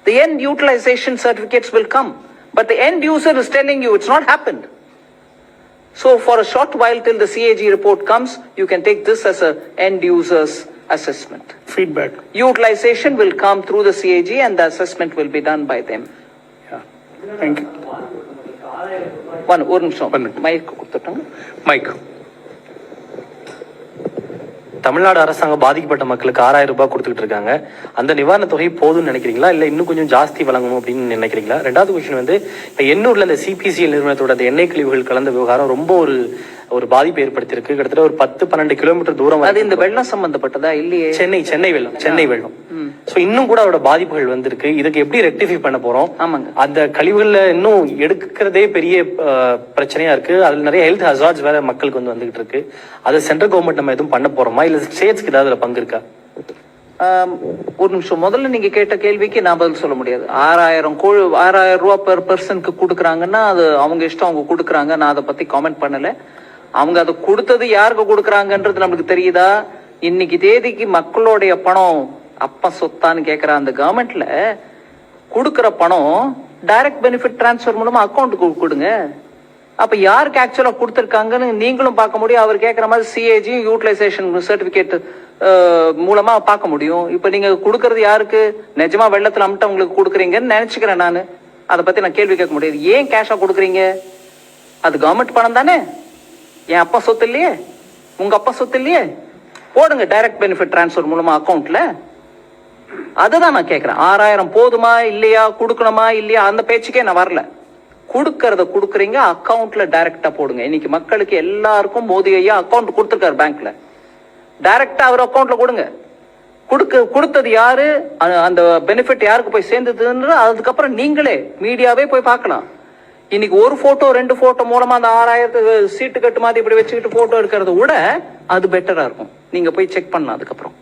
The end utilization certificates will come, but the end user is telling you it's not happened. So for a short while till the CAG report comes, you can take this as a end user's assessment. Feedback. Utilization will come through the CAG and the assessment will be done by them. Yeah. Thank you. ஒரு நிமிஷம் mic கொடுத்துட்டாங்க. Mike. Tamil Nadu அரசாங்கம் பாதிக்கப்பட்ட மக்களுக்கு 6,000 ரூபாய் கொடுத்துட்டு இருக்காங்க. அந்த நிவாரண தொகை போதும்னு நினைக்கிறீங்களா, இல்ல இன்னும் கொஞ்சம் ஜாஸ்தி வழங்கணும் அப்படின்னு நினைக்கிறீங்களா? ரெண்டாவது கொஸ்டின் வந்து, இப்ப எண்ணூர்ல இந்த சிபிசிஎல் நிறுவனத்தோட அந்த எண்ணெய் கழிவுகள் கலந்த விவகாரம் ரொம்ப ஒரு பாதிப்பு ஏற்படுத்தியிருக்கு. கிட்டத்தட்ட ஒரு 10-12 கிலோமீட்டர் தூரம். அது இந்த வெள்ளம் சம்பந்தப்பட்டதா இல்லையே? சென்னை வெள்ளம். சோ இன்னும் கூட அதோட பாதிப்புகள் வந்திருக்கு. இதுக்கு எப்படி ரெக்டிஃபை பண்ண போறோம்? ஆமாங்க. அந்த கழிவுகள்ல இன்னும் எடுக்கிறதே பெரிய பிரச்சனையா இருக்கு. அதுல நிறைய ஹெல்த் ஹசார்ட்ஸ் வேற மக்களுக்கு வந்துகிட்டு இருக்கு. அதை சென்ட்ரல் கவர்மெண்ட் நம்ம எதுவும் பண்ண போறோமா, இல்ல ஸ்டேட்ஸ்க்கு ஏதாவது அதுல பங்கு இருக்கா? ஒரு நிமிஷம். முதல்ல நீங்க கேட்ட கேள்விக்கு நான் பதில் சொல்ல முடியாது. 6,000 ரூபாய் பெர் பர்சனுக்கு கொடுக்குறாங்கன்னா அது அவங்க இஷ்டம், அவங்க கொடுக்குறாங்க. நான் அதை பத்தி காமெண்ட் பண்ணல. அவங்க அதை கொடுத்தது யாருக்கு கொடுக்குறாங்கன்றது நமக்கு தெரியுதா? இன்னைக்கு தேதிக்கு மக்களுடைய பணம் அப்ப சொத்தான்னு கேக்குற அந்த கவர்மெண்ட்ல கொடுக்கற பணம் டைரக்ட் பெனிஃபிட் டிரான்ஸ்பர் மூலமா அக்கௌண்ட்டுக்கு கொடுங்க. அப்ப யாருக்கு ஆக்சுவலா கொடுத்திருக்காங்கன்னு நீங்களும் பார்க்க முடியும். அவர் கேட்கிற மாதிரி சிஏஜி யூட்டிலைசேஷன் சர்டிபிகேட் மூலமா பார்க்க முடியும். இப்ப நீங்க கொடுக்கறது யாருக்கு? நிஜமா வெள்ளத்துல அம்ட்ட உங்களுக்கு கொடுக்குறீங்கன்னு நினைச்சுக்கிறேன் நானு. அதை பத்தி நான் கேள்வி கேட்க முடியாது. ஏன் கேஷா கொடுக்குறீங்க? அது கவர்மெண்ட் பணம் தானே. என் அப்பா சொத்து இல்லையே, உங்க அப்பா சொத்து இல்லையே. போடுங்க டைரக்ட் பெனிஃபிட் டிரான்ஸ்பர் மூலமா அக்கௌண்ட்ல. அதுதான் நான் கேட்கிறேன். 6,000 போதுமா இல்லையா, கொடுக்கணுமா இல்லையா, அந்த பேச்சுக்கே நான் வரல. கொடுக்குறீங்க, அக்கவுண்ட்ல டைரக்டா போடுங்க. இன்னைக்கு மக்களுக்கு எல்லாருக்கும் மோடி ஐயா அக்கவுண்ட் கொடுத்துருக்காரு பேங்க்ல, டைரக்டா அவர் அக்கவுண்ட்ல கொடுங்க. கொடுத்தது யாரு, அந்த பெனிஃபிட் யாருக்கு போய் சேர்ந்ததுன்னு அதுக்கப்புறம் நீங்களே மீடியாவே போய் பார்க்கலாம். இன்னைக்கு ஒரு போட்டோ 2 போட்டோ மூலமா அந்த 6000 சீட்டு கட்டு மாதிரி இப்படி வச்சுக்கிட்டு போட்டோ எடுக்கிறத விட அது பெட்டரா இருக்கும். நீங்க போய் செக் பண்ணலாம் அதுக்கப்புறம்.